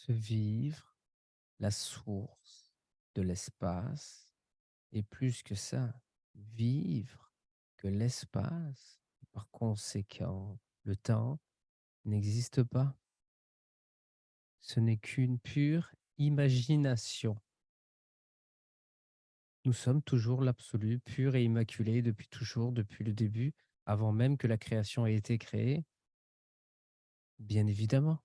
se vivre la source de l'espace et plus que ça, vivre que l'espace, et par conséquent, le temps n'existe pas. Ce n'est qu'une pure imagination. Nous sommes toujours l'absolu, pur et immaculé depuis toujours, depuis le début, avant même que la création ait été créée, bien évidemment.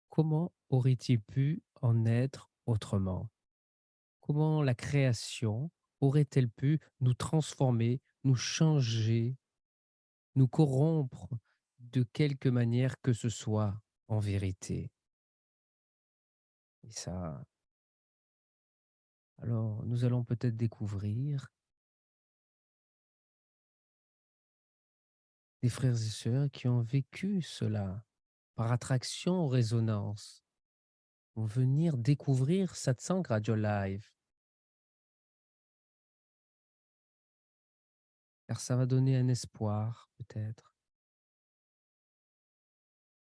Comment aurait-il pu en être autrement? Comment la création aurait-elle pu nous transformer, nous changer, nous corrompre de quelque manière que ce soit en vérité? Et ça, alors nous allons peut-être découvrir des frères et sœurs qui ont vécu cela par attraction ou résonance, vont venir découvrir Satsang Radio Live, car ça va donner un espoir peut-être.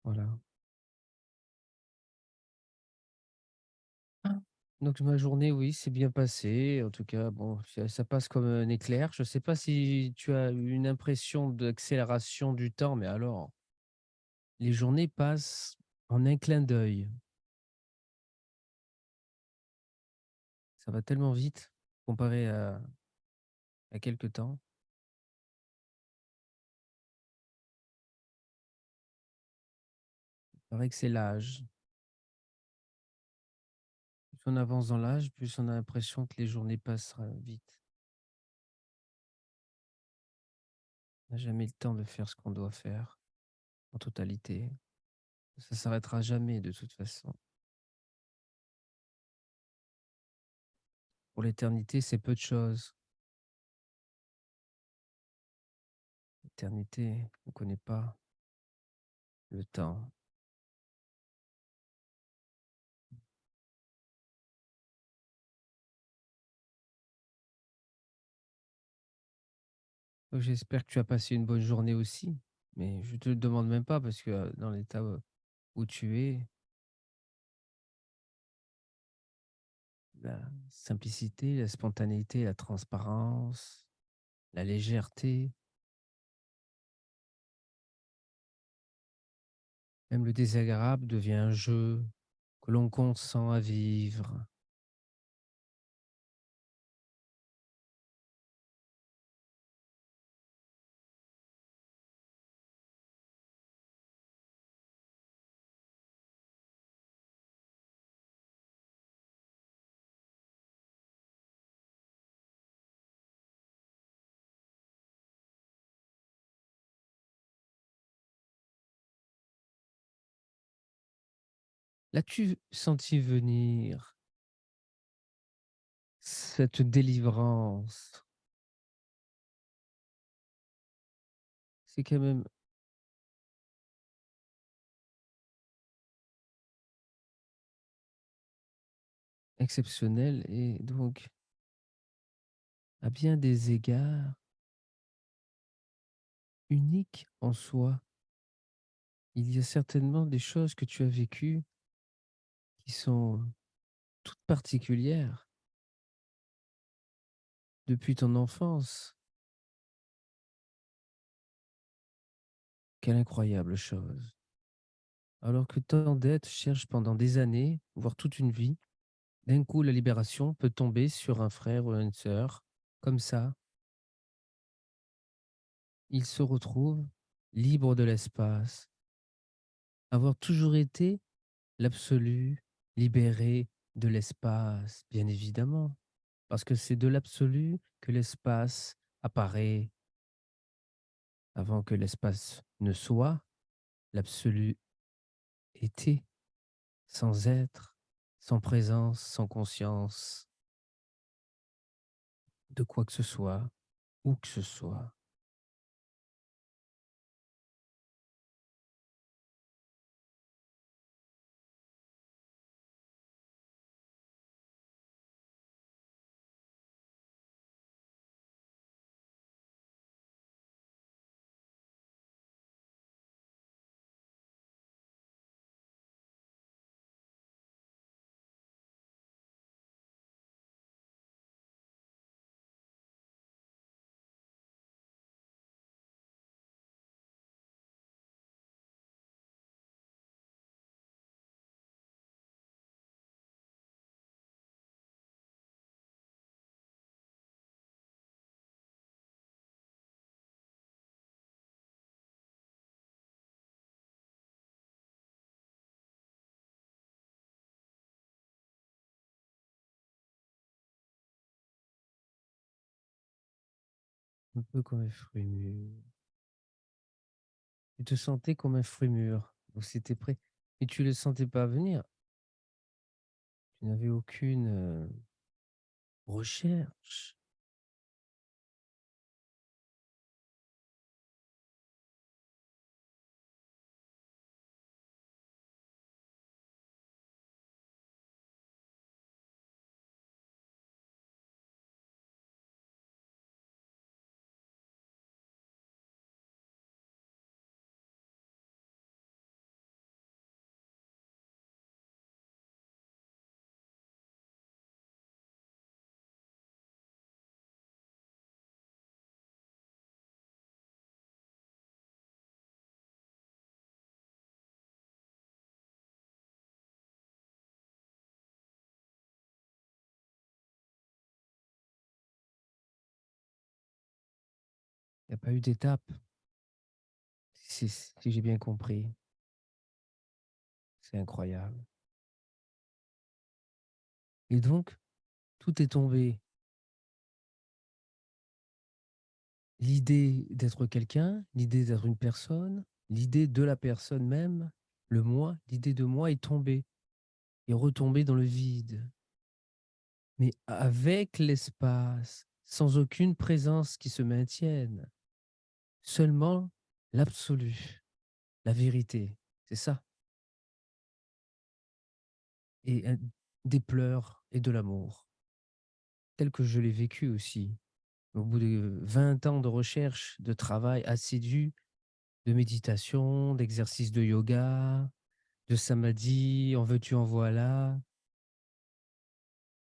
Voilà. Ah. Donc ma journée, oui, s'est bien passée. En tout cas, bon, ça passe comme un éclair. Je ne sais pas si tu as eu une impression d'accélération du temps, mais alors, les journées passent en un clin d'œil. Ça va tellement vite comparé à quelques temps. Il paraît que c'est l'âge. Plus on avance dans l'âge, plus on a l'impression que les journées passent vite. On n'a jamais le temps de faire ce qu'on doit faire en totalité. Ça s'arrêtera jamais de toute façon. Pour l'éternité, c'est peu de choses. L'éternité, on ne connaît pas le temps. Donc, j'espère que tu as passé une bonne journée aussi, mais je te le demande même pas parce que dans l'état où tu es, la simplicité, la spontanéité, la transparence, la légèreté, même le désagréable devient un jeu que l'on consent à vivre. L'as-tu senti venir cette délivrance? C'est quand même exceptionnel et donc, à bien des égards, unique en soi. Il y a certainement des choses que tu as vécues qui sont toutes particulières depuis ton enfance. Quelle incroyable chose. Alors que tant d'êtres cherchent pendant des années, voire toute une vie, d'un coup la libération peut tomber sur un frère ou une sœur, comme ça. Ils se retrouvent libres de l'espace, avoir toujours été l'absolu, libéré de l'espace, bien évidemment, parce que c'est de l'absolu que l'espace apparaît. Avant que l'espace ne soit, l'absolu était, sans être, sans présence, sans conscience de quoi que ce soit, où que ce soit. un peu comme un fruit mûr. Tu te sentais comme un fruit mûr, donc c'était prêt et tu le sentais pas venir. Tu n'avais aucune, recherche. Il y a pas eu d'étape, si j'ai bien compris. C'est incroyable et donc tout est tombé. L'idée d'être quelqu'un, l'idée d'être une personne, l'idée de la personne même, le moi, l'idée de moi est tombée, est retombée dans le vide. Mais avec l'espace, sans aucune présence qui se maintienne, seulement l'absolu, la vérité, c'est ça. Et des pleurs et de l'amour, tel que je l'ai vécu aussi. Au bout de 20 ans de recherche, de travail assidu, de méditation, d'exercice de yoga, de samadhi, en veux-tu, en voilà,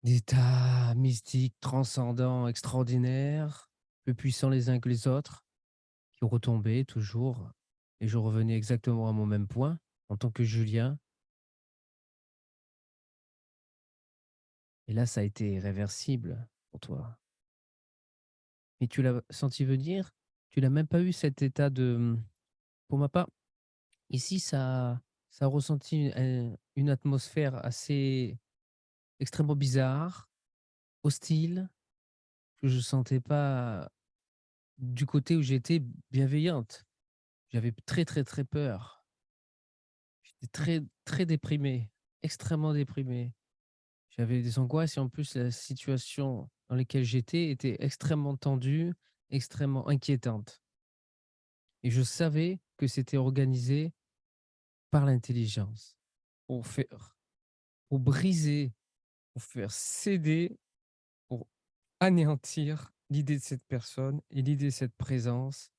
d'états mystiques, transcendants, extraordinaires, plus puissants les uns que les autres, qui retombaient toujours. Et je revenais exactement à mon même point en tant que Julien. Et là, ça a été irréversible pour toi. Mais tu l'as senti venir, tu n'as même pas eu cet état de. Pour ma part, ici, ça a ressenti une atmosphère assez extrêmement bizarre, hostile, que je sentais pas du côté où j'étais bienveillante. J'avais très, très, très peur. J'étais très, très déprimé, extrêmement déprimé. J'avais des angoisses et en plus, la situation dans laquelle j'étais était extrêmement tendue, extrêmement inquiétante. Et je savais que c'était organisé par l'intelligence pour faire, pour briser, pour faire céder, pour anéantir l'idée de cette personne et l'idée de cette présence,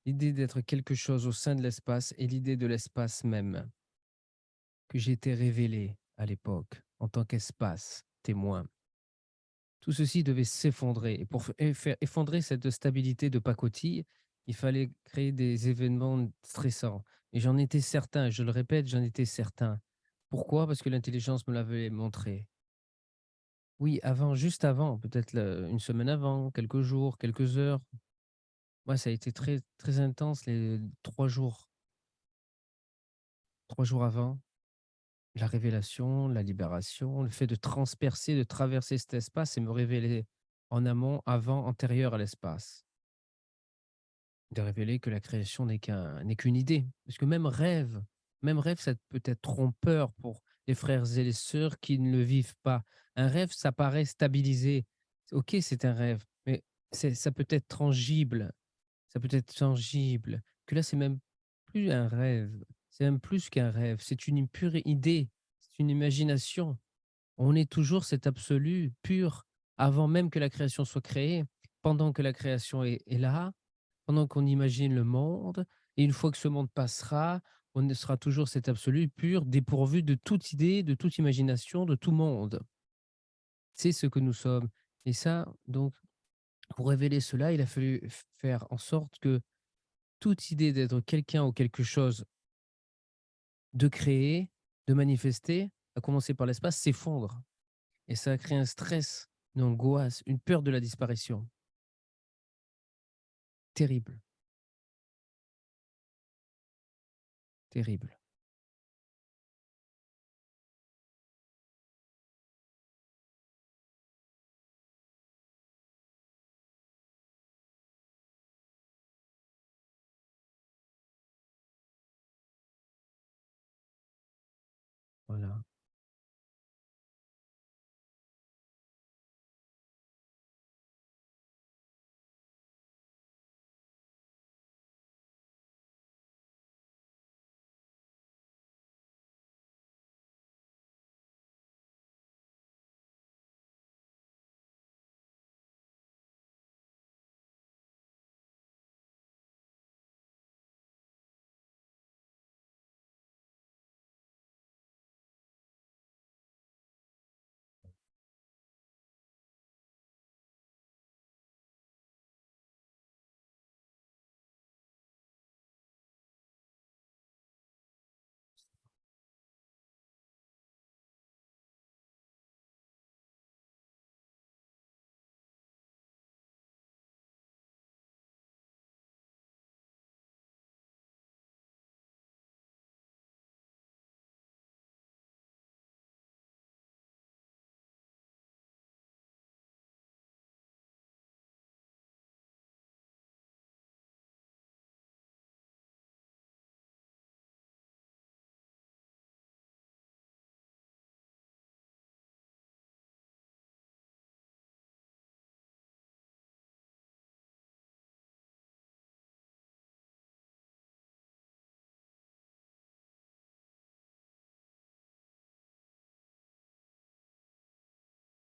l'idée d'être quelque chose au sein de l'espace et l'idée de l'espace même que j'étais révélé à l'époque en tant qu'espace témoin. Tout ceci devait s'effondrer et pour faire effondrer cette stabilité de pacotille, il fallait créer des événements stressants et j'en étais certain, je le répète, j'en étais certain. Pourquoi? Parce que l'intelligence me l'avait montré. Oui, avant, juste avant, peut-être une semaine avant, quelques jours, quelques heures. Ouais, ça a été très, très intense les 3 jours. 3 jours avant, la révélation, la libération, le fait de transpercer, de traverser cet espace et me révéler en amont, avant, antérieur à l'espace. De révéler que la création n'est qu'une idée. Parce que même rêve, ça peut être trompeur pour les frères et les sœurs qui ne le vivent pas. Un rêve, ça paraît stabilisé. OK, c'est un rêve, mais ça peut être tangible. Ça peut être tangible. Que là, c'est même plus un rêve. C'est même plus qu'un rêve. C'est une pure idée. C'est une imagination. On est toujours cet absolu pur avant même que la création soit créée, pendant que la création est là, pendant qu'on imagine le monde, et une fois que ce monde passera, on sera toujours cet absolu pur, dépourvu de toute idée, de toute imagination, de tout monde. C'est ce que nous sommes. Et ça, donc, pour révéler cela, il a fallu faire en sorte que toute idée d'être quelqu'un ou quelque chose, de créer, de manifester, à commencer par l'espace, s'effondre. Et ça a créé un stress, une angoisse, une peur de la disparition. Terrible, terrible.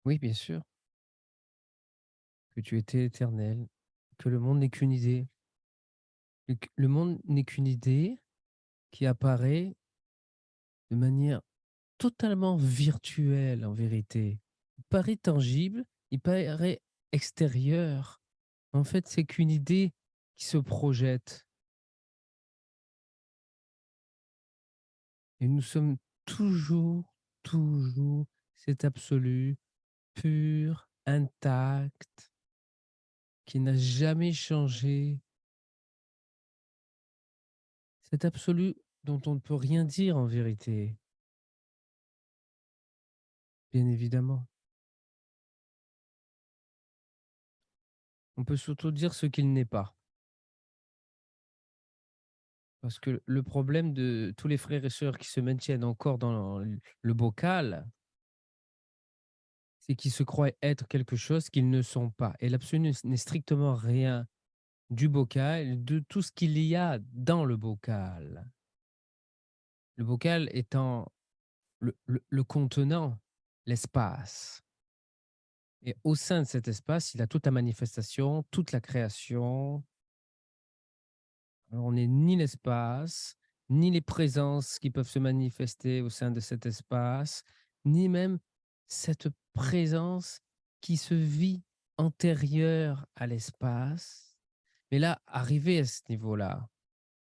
Oui, bien sûr, que tu étais éternel, que le monde n'est qu'une idée, et que le monde n'est qu'une idée qui apparaît de manière totalement virtuelle en vérité. Il paraît tangible, il paraît extérieur. En fait, c'est qu'une idée qui se projette. Et nous sommes toujours cet absolu pur, intact, qui n'a jamais changé. Cet absolu dont on ne peut rien dire en vérité, bien évidemment. On peut surtout dire ce qu'il n'est pas. Parce que le problème de tous les frères et sœurs qui se maintiennent encore dans le bocal, c'est qu'ils se croient être quelque chose qu'ils ne sont pas. Et l'absolu n'est strictement rien du bocal, de tout ce qu'il y a dans le bocal. Le bocal étant le contenant, l'espace. Et au sein de cet espace, il a toute la manifestation, toute la création. Alors, on n'est ni l'espace, ni les présences qui peuvent se manifester au sein de cet espace, ni même cette présence qui se vit antérieure à l'espace. Mais là, arrivé à ce niveau-là,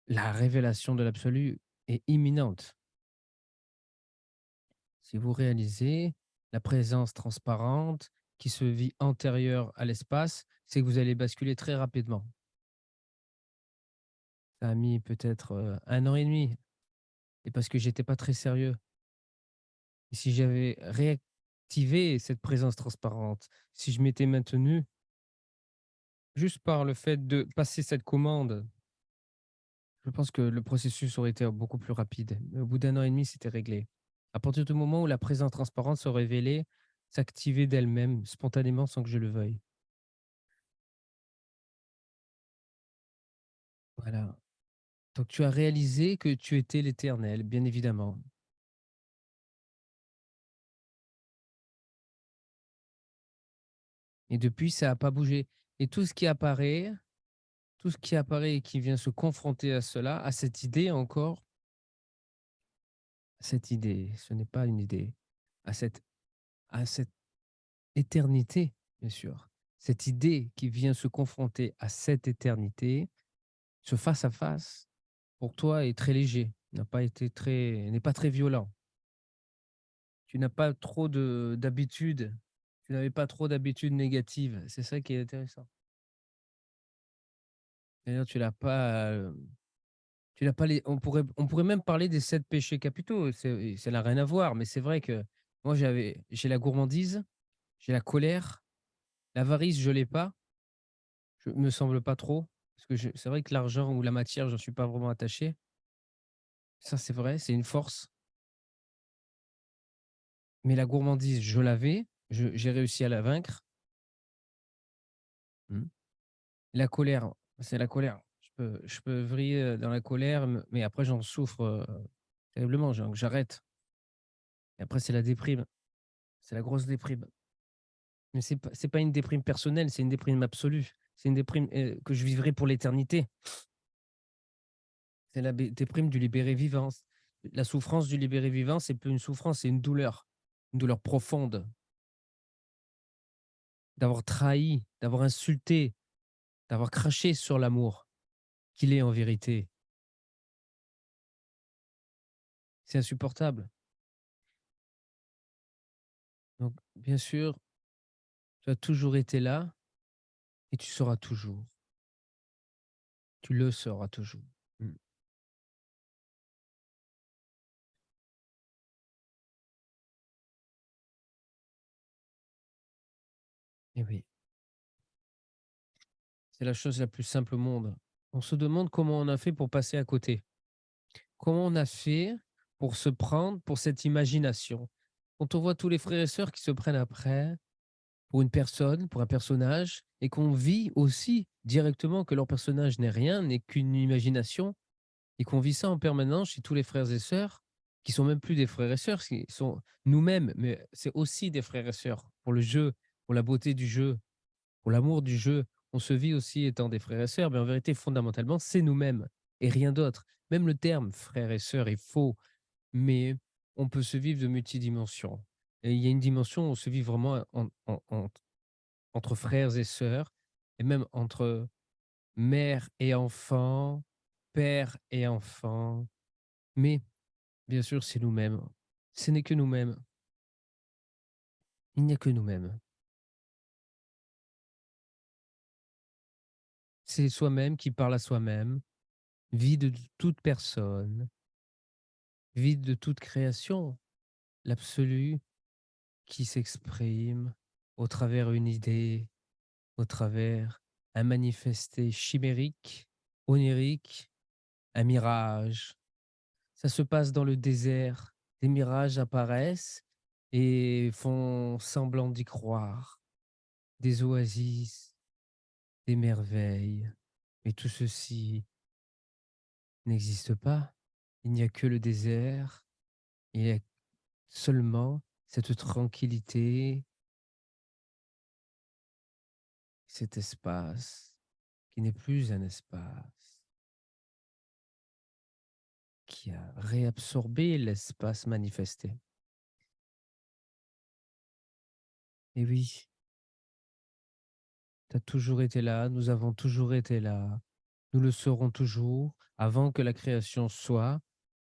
la révélation de l'absolu est imminente. Si vous réalisez la présence transparente qui se vit antérieure à l'espace, c'est que vous allez basculer très rapidement. Ça a mis peut-être 1 an et demi, et parce que j'étais pas très sérieux. Et si j'avais réactivé cette présence transparente, si je m'étais maintenu juste par le fait de passer cette commande, je pense que le processus aurait été beaucoup plus rapide. Mais au bout d'1 an et demi, c'était réglé. À partir du moment où la présence transparente se révélait, s'activait d'elle-même, spontanément, sans que je le veuille. Voilà. Donc tu as réalisé que tu étais l'Éternel, bien évidemment. Et depuis, ça n'a pas bougé. Et tout ce qui apparaît et qui vient se confronter à cela, à cette idée encore, cette idée, ce n'est pas une idée, à cette éternité, bien sûr. Cette idée qui vient se confronter à cette éternité, ce face à face, pour toi est très léger, n'est pas très violent. Tu n'as pas trop d'habitudes, tu n'avais pas trop d'habitudes négatives. C'est ça qui est intéressant. D'ailleurs, tu l'as pas les on pourrait même parler des 7 péchés capitaux, ça n'a rien à voir, mais c'est vrai que moi j'ai la gourmandise, j'ai la colère, l'avarice, je l'ai pas, je me semble pas trop, parce que je c'est vrai que l'argent ou la matière, j'en suis pas vraiment attaché. Ça, c'est vrai, c'est une force, mais la gourmandise, je l'avais, je j'ai réussi à la vaincre. Mmh. La colère, c'est la colère. Je peux vriller, dans la colère, mais après j'en souffre, terriblement, donc j'arrête. Et après c'est la déprime, c'est la grosse déprime. Mais c'est pas une déprime personnelle, c'est une déprime absolue. C'est une déprime, que je vivrai pour l'éternité. C'est la déprime du libéré vivant. La souffrance du libéré vivant, c'est plus une souffrance, c'est une douleur profonde d'avoir trahi, d'avoir insulté, d'avoir craché sur l'amour qu'il est en vérité. C'est insupportable. Donc bien sûr, tu as toujours été là et tu seras toujours. Tu le seras toujours. Mmh. Et oui, c'est la chose la plus simple au monde. On se demande comment on a fait pour passer à côté. Comment on a fait pour se prendre pour cette imagination? Quand on voit tous les frères et sœurs qui se prennent après pour une personne, pour un personnage, et qu'on vit aussi directement que leur personnage n'est rien, n'est qu'une imagination, et qu'on vit ça en permanence chez tous les frères et sœurs, qui sont même plus des frères et sœurs, qui sont nous-mêmes, mais c'est aussi des frères et sœurs pour le jeu, pour la beauté du jeu, pour l'amour du jeu. On se vit aussi étant des frères et sœurs, mais en vérité, fondamentalement, c'est nous-mêmes et rien d'autre. Même le terme frère et sœur est faux, mais on peut se vivre de multidimensions. Et il y a une dimension où on se vit vraiment entre frères et sœurs, et même entre mère et enfant, père et enfant. Mais bien sûr, c'est nous-mêmes. Ce n'est que nous-mêmes. Il n'y a que nous-mêmes. C'est soi-même qui parle à soi-même, vide de toute personne, vide de toute création, l'absolu qui s'exprime au travers une idée, au travers un manifesté chimérique, onirique, un mirage. Ça se passe dans le désert, des mirages apparaissent et font semblant d'y croire, des oasis, des merveilles. Mais tout ceci n'existe pas. Il n'y a que le désert, il y a seulement cette tranquillité, cet espace qui n'est plus un espace, qui a réabsorbé l'espace manifesté. Et oui, tu as toujours été là, nous avons toujours été là, nous le serons toujours avant que la création soit,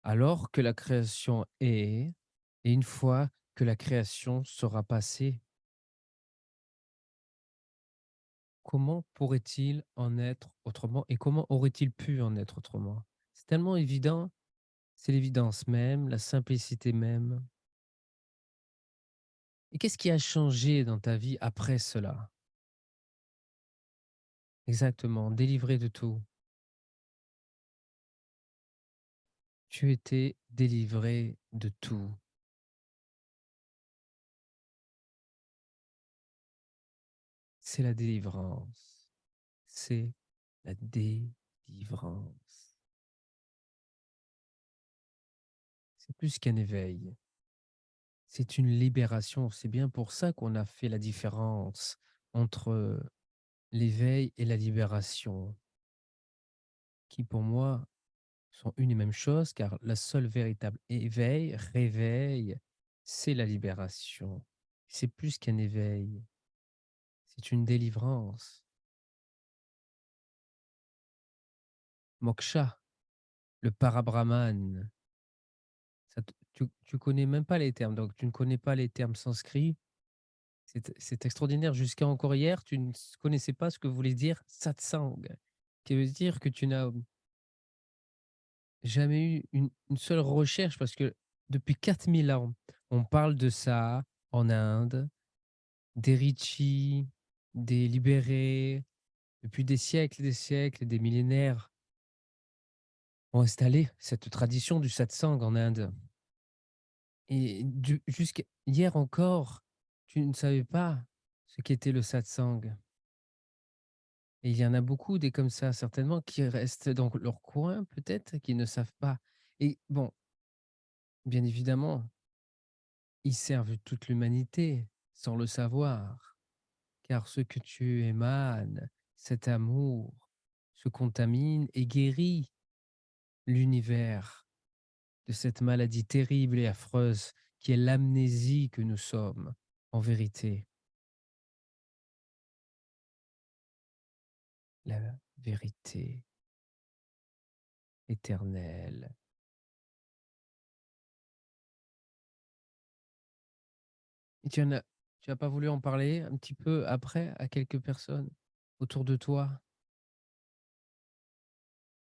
alors que la création est, et une fois que la création sera passée. Comment pourrait-il en être autrement et comment aurait-il pu en être autrement? C'est tellement évident, c'est l'évidence même, la simplicité même. Et qu'est-ce qui a changé dans ta vie après cela? Exactement, délivré de tout. Tu étais délivré de tout. C'est la délivrance. C'est la délivrance. C'est plus qu'un éveil. C'est une libération. C'est bien pour ça qu'on a fait la différence entre l'éveil et la libération, qui pour moi sont une et même chose, car la seule véritable éveil, réveil, c'est la libération. C'est plus qu'un éveil, c'est une délivrance. Moksha, le parabrahman, tu connais même pas les termes, donc tu ne connais pas les termes sanscrits. C'est extraordinaire. Jusqu'à encore hier, tu ne connaissais pas ce que voulait dire satsang, qui veut dire que tu n'as jamais eu une seule recherche, parce que depuis 4000 ans, on parle de ça en Inde, des rishis, des libérés, depuis des siècles, des millénaires, ont installé cette tradition du satsang en Inde. Et jusqu'à hier encore, tu ne savais pas ce qu'était le satsang. Et il y en a beaucoup des comme ça, certainement, qui restent dans leur coin, peut-être, qui ne savent pas. Et bon, bien évidemment, ils servent toute l'humanité sans le savoir, car ce que tu émanes, cet amour, se contamine et guérit l'univers de cette maladie terrible et affreuse qui est l'amnésie que nous sommes, en vérité. La vérité éternelle. Et tu as pas voulu en parler un petit peu après à quelques personnes autour de toi?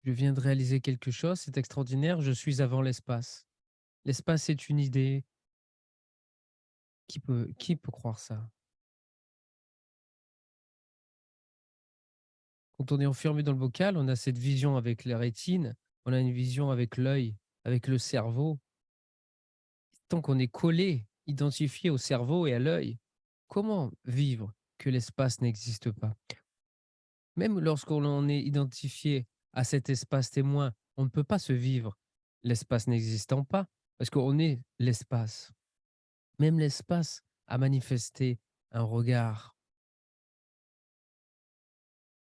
Je viens de réaliser quelque chose, c'est extraordinaire, je suis avant l'espace. L'espace est une idée. Qui peut croire ça? Quand on est enfermé dans le bocal, on a cette vision avec la rétine, on a une vision avec l'œil, avec le cerveau. Tant qu'on est collé, identifié au cerveau et à l'œil, comment vivre que l'espace n'existe pas? Même lorsqu'on en est identifié à cet espace témoin, on ne peut pas se vivre, l'espace n'existant pas, parce qu'on est l'espace. Même l'espace a manifesté un regard.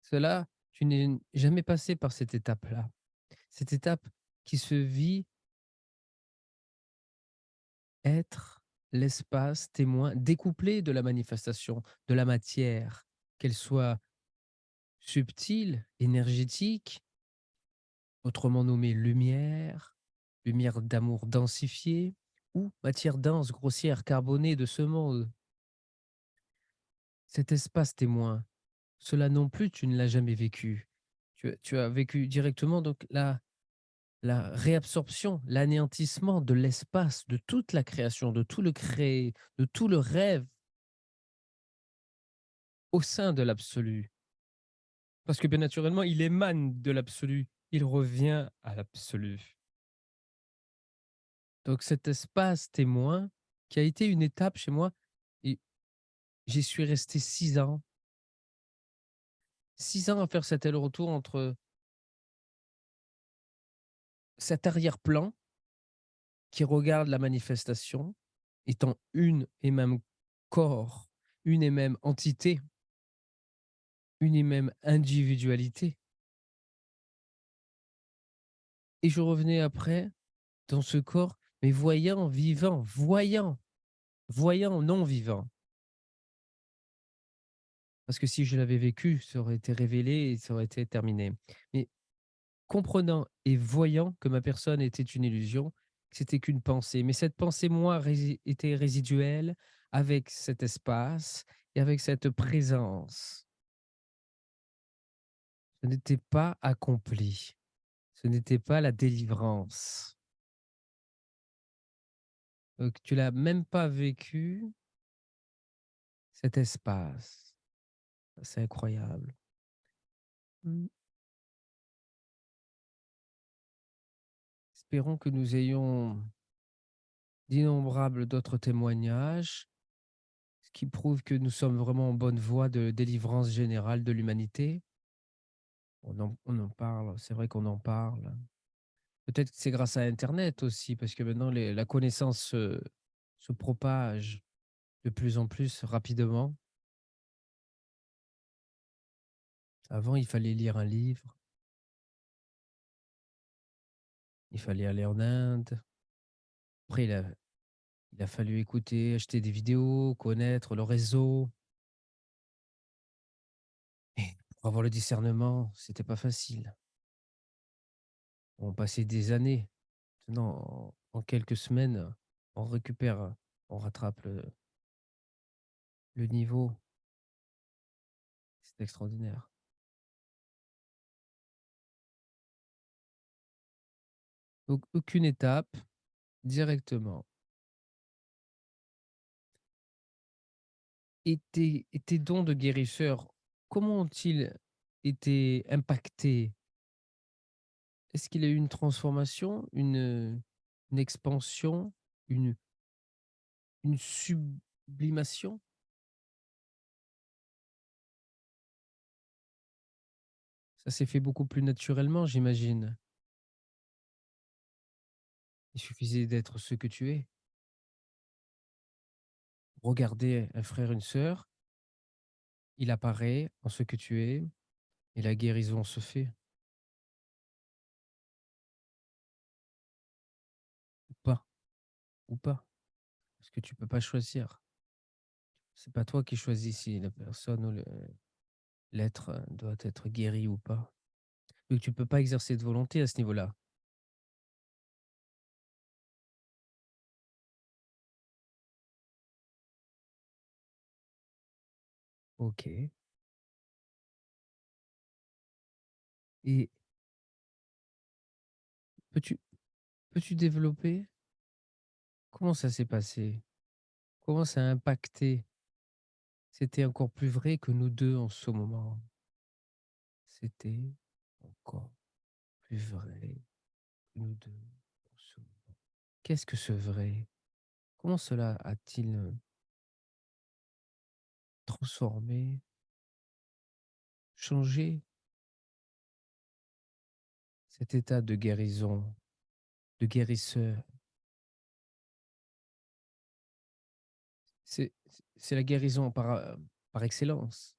Cela, tu n'es jamais passé par cette étape-là. Cette étape qui se vit être l'espace témoin découplé de la manifestation, de la matière, qu'elle soit subtile, énergétique, autrement nommée lumière, lumière d'amour densifiée, ou matière dense, grossière, carbonée de ce monde. Cet espace témoin, cela non plus, tu ne l'as jamais vécu. Tu as vécu directement donc la réabsorption, l'anéantissement de l'espace, de toute la création, de tout le créé, de tout le rêve au sein de l'absolu. Parce que bien naturellement, il émane de l'absolu, il revient à l'absolu. Donc cet espace témoin qui a été une étape chez moi, et j'y suis resté 6 ans. 6 ans à faire cet aller-retour entre cet arrière-plan qui regarde la manifestation étant une et même corps, une et même entité, une et même individualité. Et je revenais après dans ce corps, mais voyant, vivant, voyant, non vivant. Parce que si je l'avais vécu, ça aurait été révélé et ça aurait été terminé. Mais comprenant et voyant que ma personne était une illusion, que c'était qu'une pensée. Mais cette pensée, moi, était résiduelle avec cet espace et avec cette présence. Ce n'était pas accompli. Ce n'était pas la délivrance. Donc, tu l'as même pas vécu, cet espace. C'est incroyable. Mm. Espérons que nous ayons d'innombrables d'autres témoignages, ce qui prouve que nous sommes vraiment en bonne voie de délivrance générale de l'humanité. On en parle, c'est vrai qu'on en parle. Peut-être que c'est grâce à Internet aussi, parce que maintenant la connaissance se propage de plus en plus rapidement. Avant, il fallait lire un livre, il fallait aller en Inde. Après, il a fallu écouter, acheter des vidéos, connaître le réseau. Et pour avoir le discernement, c'était pas facile. On passait des années. Maintenant, en quelques semaines, on récupère, on rattrape le niveau. C'est extraordinaire. Donc, aucune étape, directement. Et tes dons de guérisseur, comment ont-ils été impactés? Est-ce qu'il y a eu une transformation, une expansion, une, une sublimation? Ça s'est fait beaucoup plus naturellement, j'imagine. Il suffisait d'être ce que tu es. Regarder un frère, une sœur, il apparaît en ce que tu es et la guérison se fait. Ou pas, ou pas. Parce que tu peux pas choisir. C'est pas toi qui choisis si la personne ou l'être doit être guéri ou pas. Donc tu peux pas exercer de volonté à ce niveau-là. Ok. Et peux-tu peux-tu développer comment ça s'est passé? Comment ça a impacté? C'était encore plus vrai que nous deux en ce moment. C'était encore plus vrai que nous deux en ce moment. Qu'est-ce que ce vrai? Comment cela a-t-il transformé, changé cet état de guérison, de guérisseur, C'est la guérison par excellence.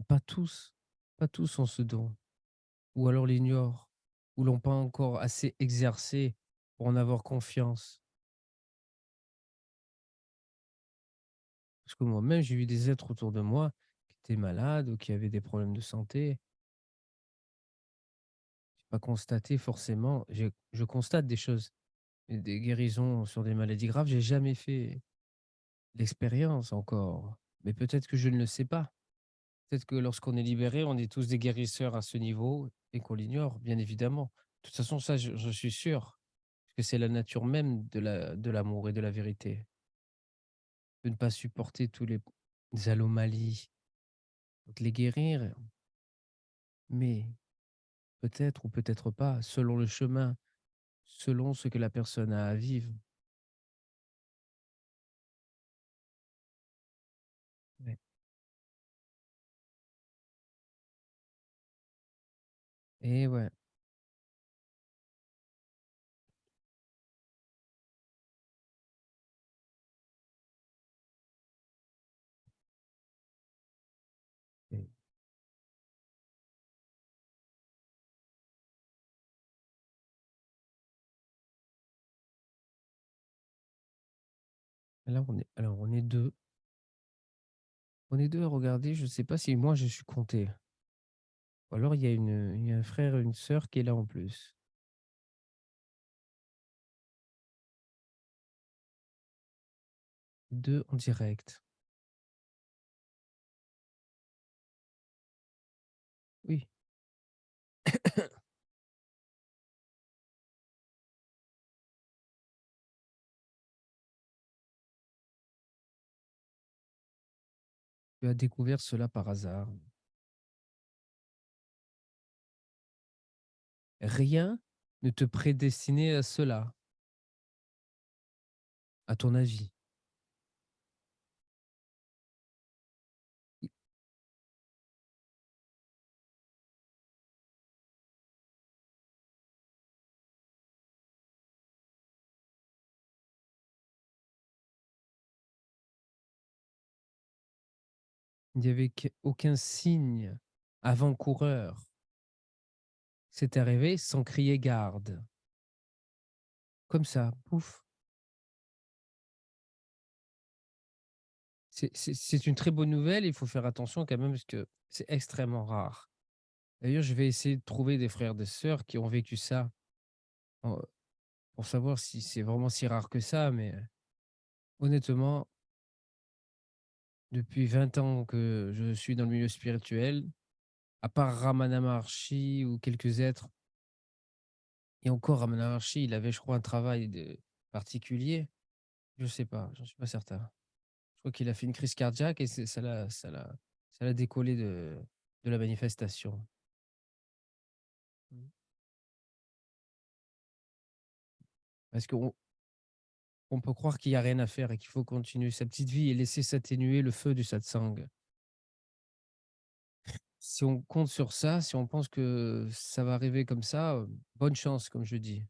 Pas tous, pas tous ont ce don, ou alors l'ignorent, ou l'ont pas encore assez exercé pour en avoir confiance. Parce que moi-même, j'ai vu des êtres autour de moi qui étaient malades ou qui avaient des problèmes de santé. J'ai pas constaté forcément, je constate des choses, mais des guérisons sur des maladies graves, j'ai jamais fait l'expérience encore. Mais peut-être que je ne le sais pas. Peut-être que lorsqu'on est libéré, on est tous des guérisseurs à ce niveau et qu'on l'ignore, bien évidemment. De toute façon, ça, je suis sûr, parce que c'est la nature même de l'amour et de la vérité, de ne pas supporter tous les anomalies, donc les guérir, mais peut-être ou peut-être pas, selon le chemin, selon ce que la personne a à vivre. Ouais. Et ouais. Et là, on est deux. On est deux à regarder. Je ne sais pas si moi je suis compté. Ou alors il y a un frère et une sœur qui est là en plus. Deux en direct. Oui. Tu as découvert cela par hasard. Rien ne te prédestinait à cela, à ton avis. Il n'y avait aucun signe avant-coureur. C'est arrivé sans crier garde. Comme ça, pouf. C'est une très bonne nouvelle. Il faut faire attention quand même parce que c'est extrêmement rare. D'ailleurs, je vais essayer de trouver des frères, des sœurs qui ont vécu ça en- pour savoir si c'est vraiment si rare que ça. Mais honnêtement, depuis 20 ans que je suis dans le milieu spirituel, à part Ramana Maharshi ou quelques êtres, et encore Ramana Maharshi, il avait, je crois, un travail particulier. Je sais pas, j'en suis pas certain. Je crois qu'il a fait une crise cardiaque et ça l'a décollé de la manifestation. Mm. Parce qu'on on peut croire qu'il y a rien à faire et qu'il faut continuer sa petite vie et laisser s'atténuer le feu du satsang. Si on compte sur ça, si on pense que ça va arriver comme ça, bonne chance, comme je dis.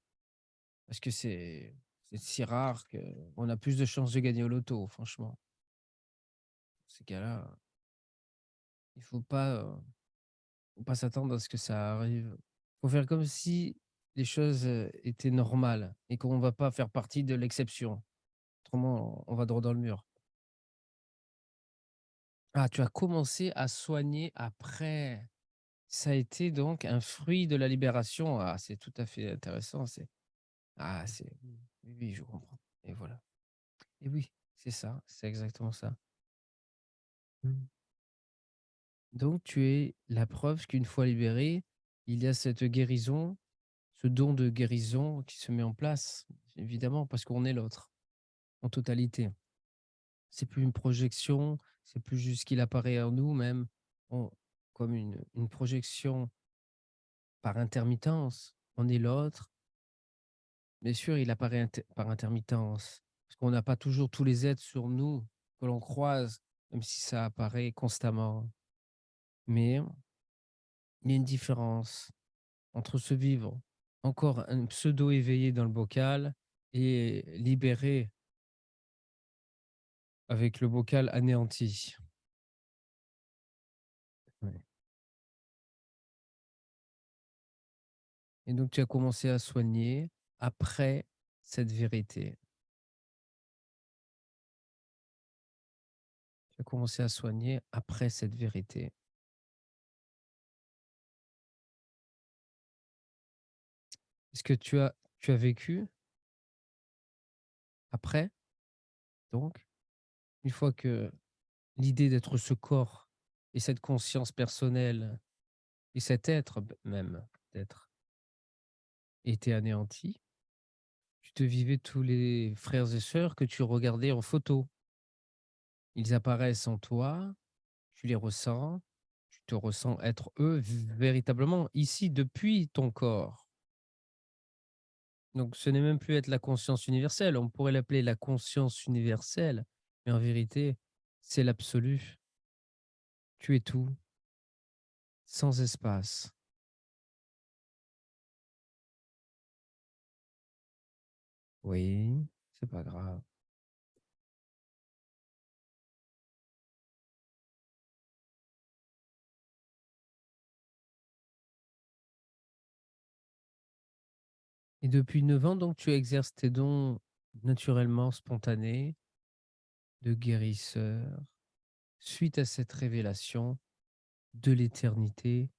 Parce que c'est si rare qu'on a plus de chances de gagner au loto, franchement. Dans ces cas-là, il faut pas s'attendre à ce que ça arrive. Faut faire comme si les choses, étaient normales et qu'on va pas faire partie de l'exception. Autrement, on va droit dans le mur. Ah, tu as commencé à soigner après. Ça a été donc un fruit de la libération. Ah, c'est tout à fait intéressant. Oui, oui, je comprends. Et voilà. Et oui, c'est ça, c'est exactement ça. Mmh. Donc tu es la preuve qu'une fois libéré, il y a cette guérison, ce don de guérison qui se met en place, évidemment, parce qu'on est l'autre, en totalité. C'est plus une projection, c'est plus juste qu'il apparaît en nous même, on comme une projection par intermittence. On est l'autre. Bien sûr, il apparaît par intermittence, parce qu'on n'a pas toujours tous les êtres sur nous que l'on croise, même si ça apparaît constamment. Mais il y a une différence entre se vivre encore un pseudo éveillé dans le bocal et libéré avec le bocal anéanti. Ouais. Et donc tu as commencé à soigner après cette vérité. Tu as commencé à soigner après cette vérité. Est-ce que tu as vécu après, donc, une fois que l'idée d'être ce corps et cette conscience personnelle et cet être même d'être était anéanti, tu te vivais tous les frères et sœurs que tu regardais en photo. Ils apparaissent en toi, tu les ressens, tu te ressens être eux véritablement ici depuis ton corps. Donc ce n'est même plus être la conscience universelle, on pourrait l'appeler la conscience universelle, mais en vérité, c'est l'absolu. Tu es tout, sans espace. Oui, c'est pas grave. Et depuis 9 ans, donc, tu exerces tes dons naturellement spontanés de guérisseur suite à cette révélation de l'éternité,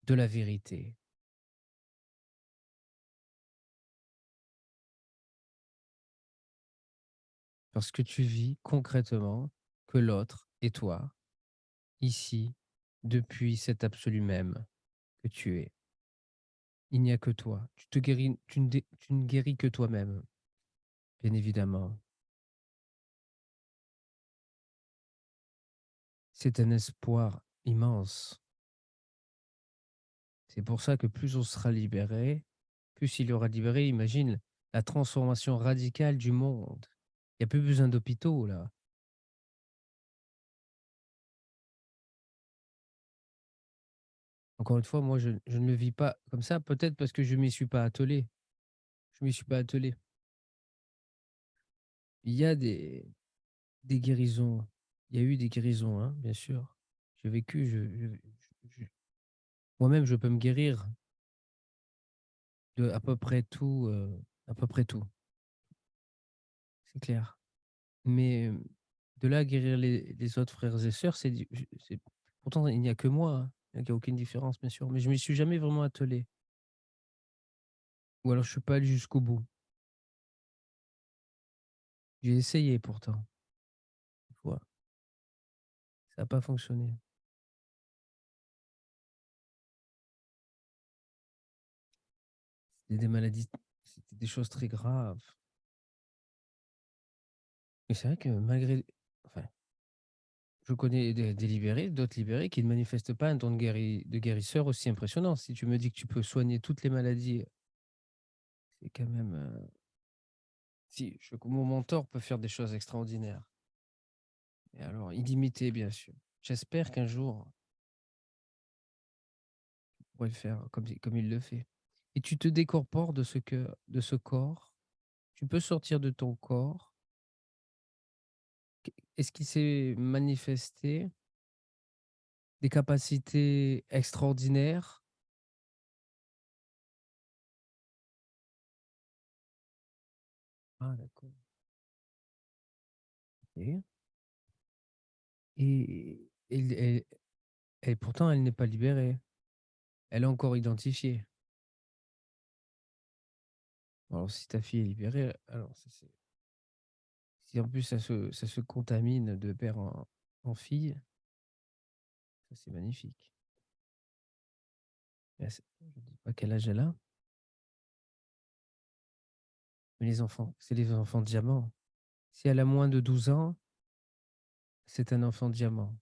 de la vérité. Parce que tu vis concrètement que l'autre est toi, ici, depuis cet absolu même que tu es. Il n'y a que toi. Tu ne guéris que toi-même, bien évidemment. C'est un espoir immense. C'est pour ça que plus on sera libéré, plus il y aura libéré, imagine la transformation radicale du monde. Il n'y a plus besoin d'hôpitaux, là. Encore une fois, moi, je ne le vis pas comme ça, peut-être parce que je ne m'y suis pas attelé. Je m'y suis pas attelé. Il y a des guérisons. Il y a eu des guérisons, hein, bien sûr. J'ai vécu, moi-même, je peux me guérir de à peu près tout, à peu près tout, c'est clair. Mais de là à guérir les autres frères et sœurs, pourtant, il n'y a que moi, hein. Il n'y a aucune différence, bien sûr. Mais je ne m'y suis jamais vraiment attelé. Ou alors, je ne suis pas allé jusqu'au bout. J'ai essayé pourtant, une fois. Ça n'a pas fonctionné. C'était des maladies, c'était des choses très graves. Mais c'est vrai que malgré. Enfin, je connais des libérés, d'autres libérés qui ne manifestent pas un don de guérisseur aussi impressionnant. Si tu me dis que tu peux soigner toutes les maladies, c'est quand même. Si, mon mentor peut faire des choses extraordinaires. Et alors, illimité, bien sûr. J'espère qu'un jour, on pourrait le faire comme il le fait. Et tu te décorpores de ce corps. Tu peux sortir de ton corps. Est-ce qu'il s'est manifesté des capacités extraordinaires? Ah, d'accord. Ok. Et pourtant, elle n'est pas libérée. Elle est encore identifiée. Alors, si ta fille est libérée, alors si en plus ça se contamine de père en fille, ça c'est magnifique. Je ne dis pas quel âge elle a, mais les enfants, c'est les enfants diamants. Si elle a moins de 12 ans, c'est un enfant diamant.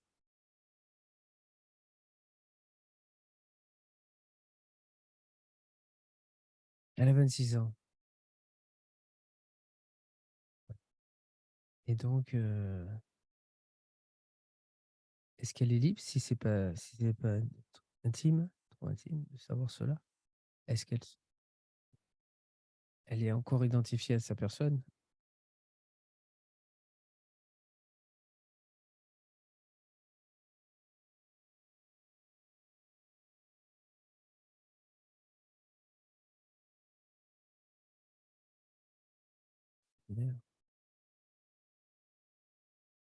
Elle a 26 ans. Et donc, est-ce qu'elle est libre si c'est pas intime, trop intime de savoir cela? Est-ce qu'elle elle est encore identifiée à sa personne.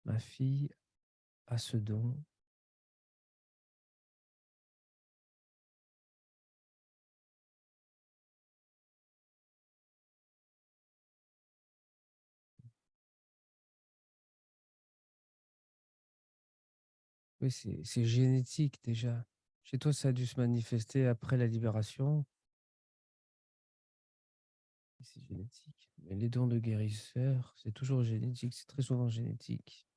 Ma fille a ce don. Oui, c'est génétique déjà. Chez toi, ça a dû se manifester après la libération. C'est génétique. Mais les dons de guérisseur, c'est toujours génétique. C'est très souvent génétique.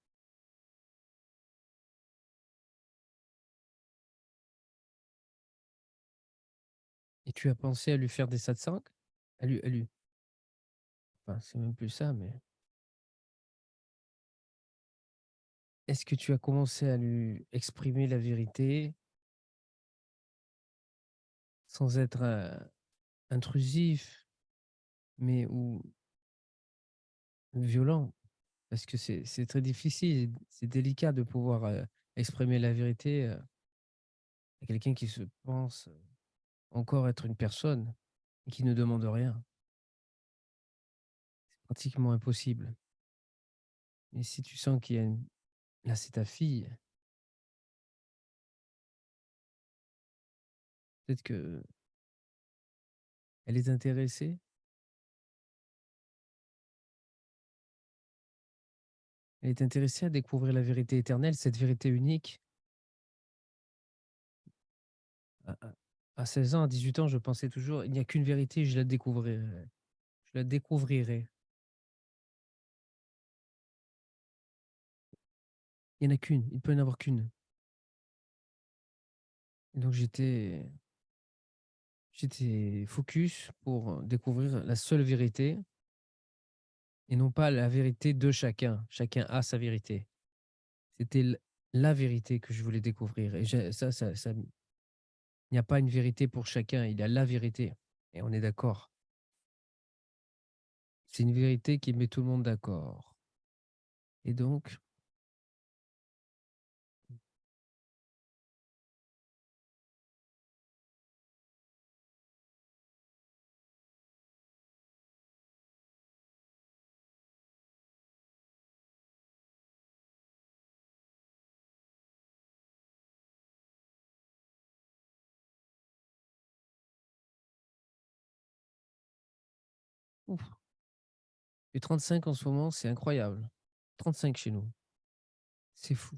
Et tu as pensé à lui faire des satsangs? Enfin, c'est même plus ça, mais est-ce que tu as commencé à lui exprimer la vérité sans être intrusif, mais ou violent? Parce que c'est très difficile, c'est délicat de pouvoir exprimer la vérité à quelqu'un qui se pense encore être une personne et qui ne demande rien. C'est pratiquement impossible. Et si tu sens qu'il y a une... Là, c'est ta fille. Peut-être que elle est intéressée. Elle est intéressée à découvrir la vérité éternelle, cette vérité unique. À, à- à 16 ans, à 18 ans, je pensais toujours, il n'y a qu'une vérité, je la découvrirai. Je la découvrirai. Il n'y en a qu'une, il peut y en avoir qu'une. Et donc j'étais focus pour découvrir la seule vérité et non pas la vérité de chacun. Chacun a sa vérité. C'était la vérité que je voulais découvrir. Et il n'y a pas une vérité pour chacun, il y a la vérité. Et on est d'accord. C'est une vérité qui met tout le monde d'accord. Et donc, ouf, et 35 en ce moment, c'est incroyable. 35 chez nous. C'est fou.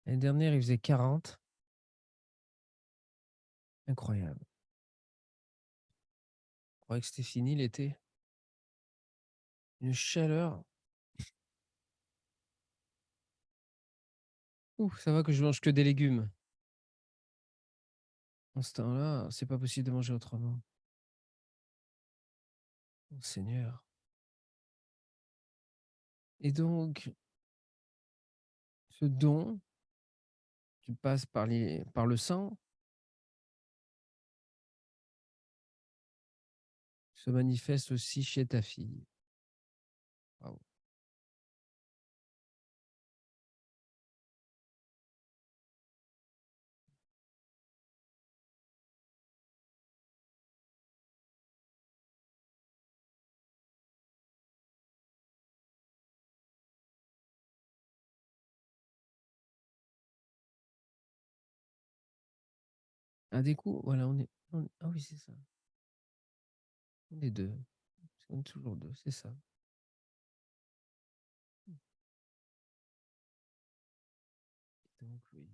L'année dernière, il faisait 40. Incroyable. Je croyais que c'était fini l'été. Une chaleur. Ouf, ça va que je mange que des légumes. En ce temps-là, c'est pas possible de manger autrement. Oh, Seigneur. Et donc, ce don qui passe par le sang se manifeste aussi chez ta fille. Waouh. Ah, des coups, voilà, ah oui, c'est ça. On est deux. On est toujours deux, c'est ça. Donc, oui.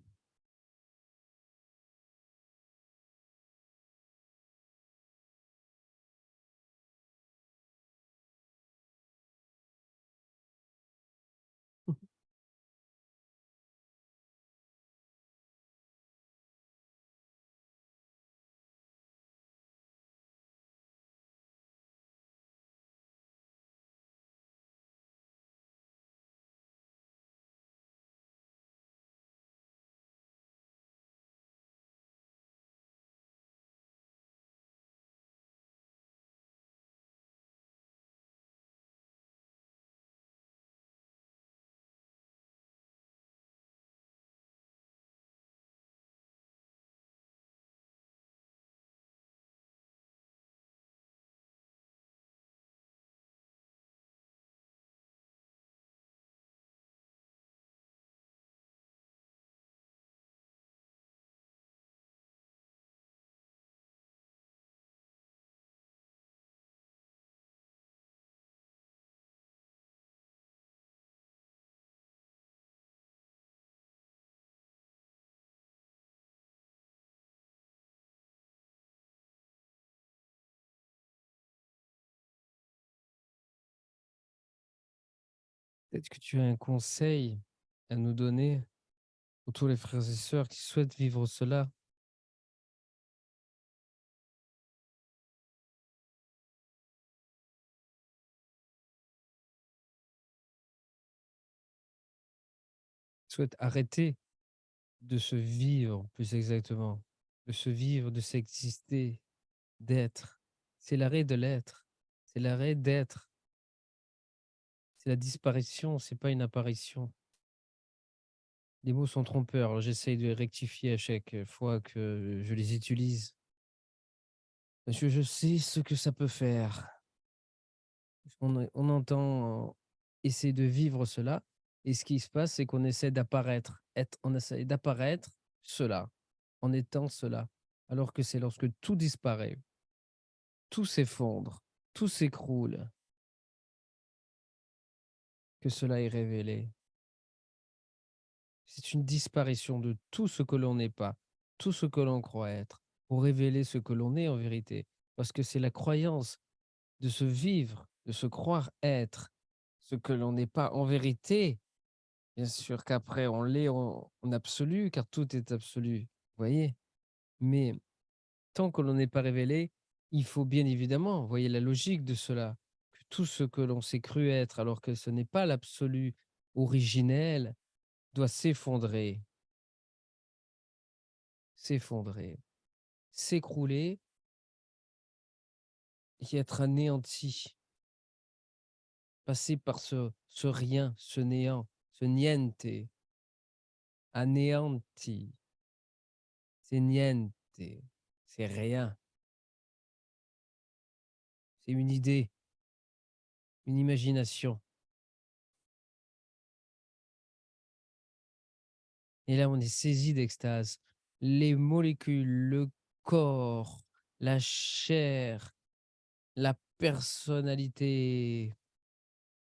Peut-être que tu as un conseil à nous donner pour tous les frères et sœurs qui souhaitent vivre cela, souhaitent arrêter de se vivre, plus exactement, de se vivre, de s'exister, d'être. C'est l'arrêt de l'être, c'est l'arrêt d'être, c'est la disparition, c'est pas une apparition. Les mots sont trompeurs, alors j'essaye de les rectifier à chaque fois que je les utilise. Parce que je sais ce que ça peut faire. On entend essayer de vivre cela, et ce qui se passe, c'est qu'on essaie d'apparaître, on essaie d'apparaître cela, en étant cela, alors que c'est lorsque tout disparaît, tout s'effondre, tout s'écroule, que cela est révélé. C'est une disparition de tout ce que l'on n'est pas, tout ce que l'on croit être, pour révéler ce que l'on est en vérité. Parce que c'est la croyance de se vivre, de se croire être ce que l'on n'est pas en vérité. Bien sûr qu'après on l'est en absolu, car tout est absolu, vous voyez? Mais tant que l'on n'est pas révélé, il faut bien évidemment, vous voyez la logique de cela, que tout ce que l'on s'est cru être, alors que ce n'est pas l'absolu originel, doit s'effondrer, s'effondrer, s'écrouler et être anéanti, passer par ce rien, ce néant, ce niente, anéanti, c'est niente, c'est rien, c'est une idée, une imagination. Et là, on est saisi d'extase. Les molécules, le corps, la chair, la personnalité,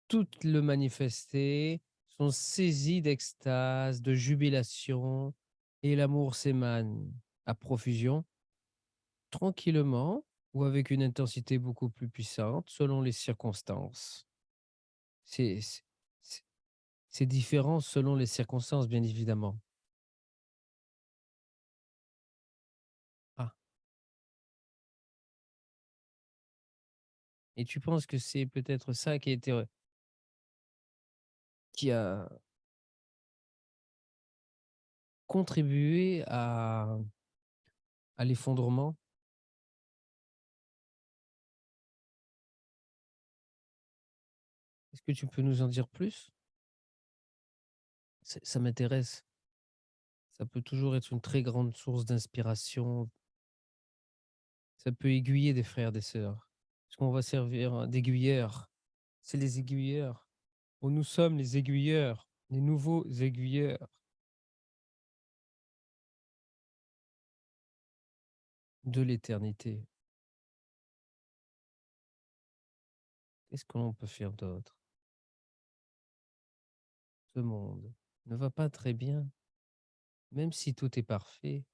tout le manifesté sont saisis d'extase, de jubilation, et l'amour s'émane à profusion, tranquillement ou avec une intensité beaucoup plus puissante selon les circonstances. C'est c'est c'est c'est différent selon les circonstances, bien évidemment. Ah, et tu penses que c'est peut-être ça qui a été, qui a contribué à l'effondrement? Est-ce que tu peux nous en dire plus? Ça m'intéresse. Ça peut toujours être une très grande source d'inspiration. Ça peut aiguiller des frères, des sœurs. Parce qu'on va servir d'aiguilleurs. C'est les aiguilleurs. Oh, nous sommes les aiguilleurs, les nouveaux aiguilleurs de l'éternité. Qu'est-ce que l'on peut faire d'autre? Ce monde ne va pas très bien, même si tout est parfait,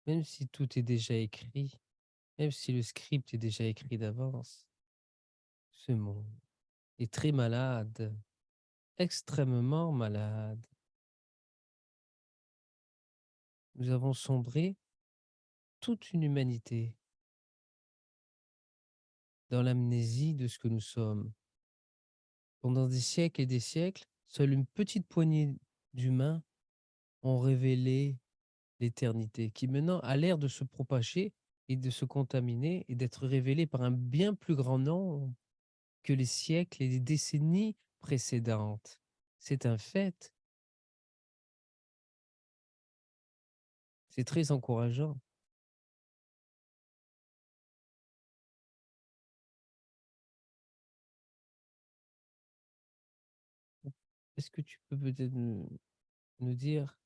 même si tout est déjà écrit, même si le script est déjà écrit d'avance. Ce monde est très malade, extrêmement malade. Nous avons sombré toute une humanité dans l'amnésie de ce que nous sommes. Pendant des siècles et des siècles, seule une petite poignée d'humains ont révélé l'éternité, qui maintenant a l'air de se propager et de se contaminer et d'être révélée par un bien plus grand nombre que les siècles et les décennies précédentes. C'est un fait. C'est très encourageant. Est-ce que tu peux peut-être nous dire,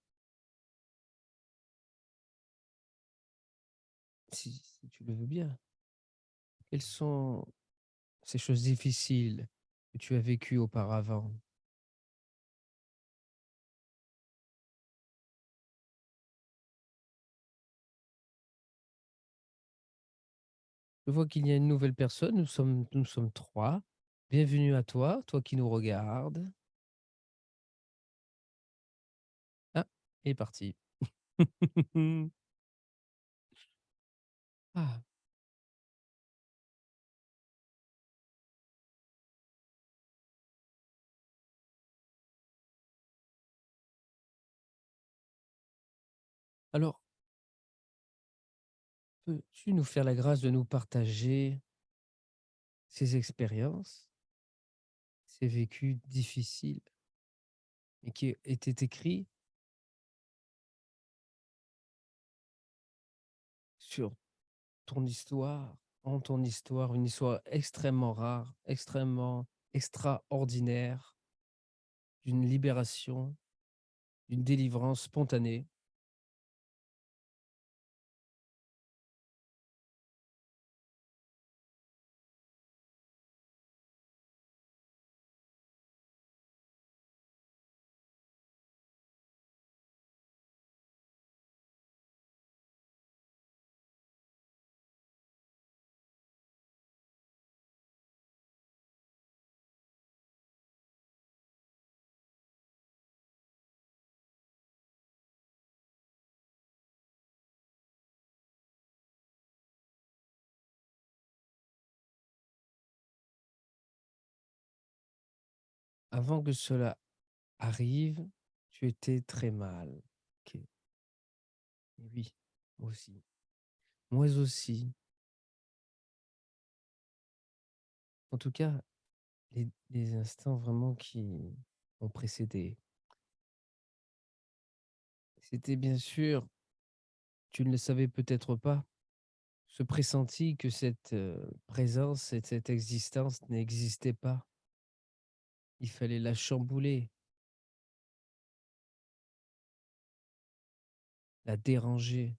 si tu le veux bien, quelles sont ces choses difficiles que tu as vécues auparavant? Je vois qu'il y a une nouvelle personne, nous sommes 3. Bienvenue à toi, toi qui nous regardes. est parti. Ah, alors, peux-tu nous faire la grâce de nous partager ces expériences, ces vécus difficiles et qui étaient écrits sur ton histoire, en ton histoire, une histoire extrêmement rare, extrêmement extraordinaire, d'une libération, d'une délivrance spontanée. Avant que cela arrive, tu étais très mal. Ok. Oui, moi aussi. Moi aussi. En tout cas, les instants vraiment qui ont précédé, c'était bien sûr, tu ne le savais peut-être pas, ce pressenti que cette présence et cette existence n'existait pas. Il fallait la chambouler, la déranger.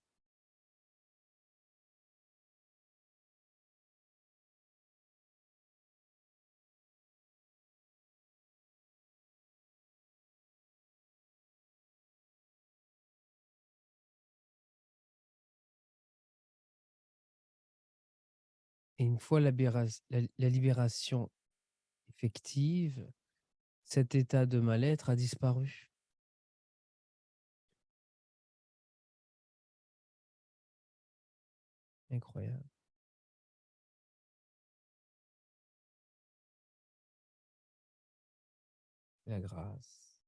Et une fois la libération effective, cet état de mal-être a disparu. Incroyable. La grâce.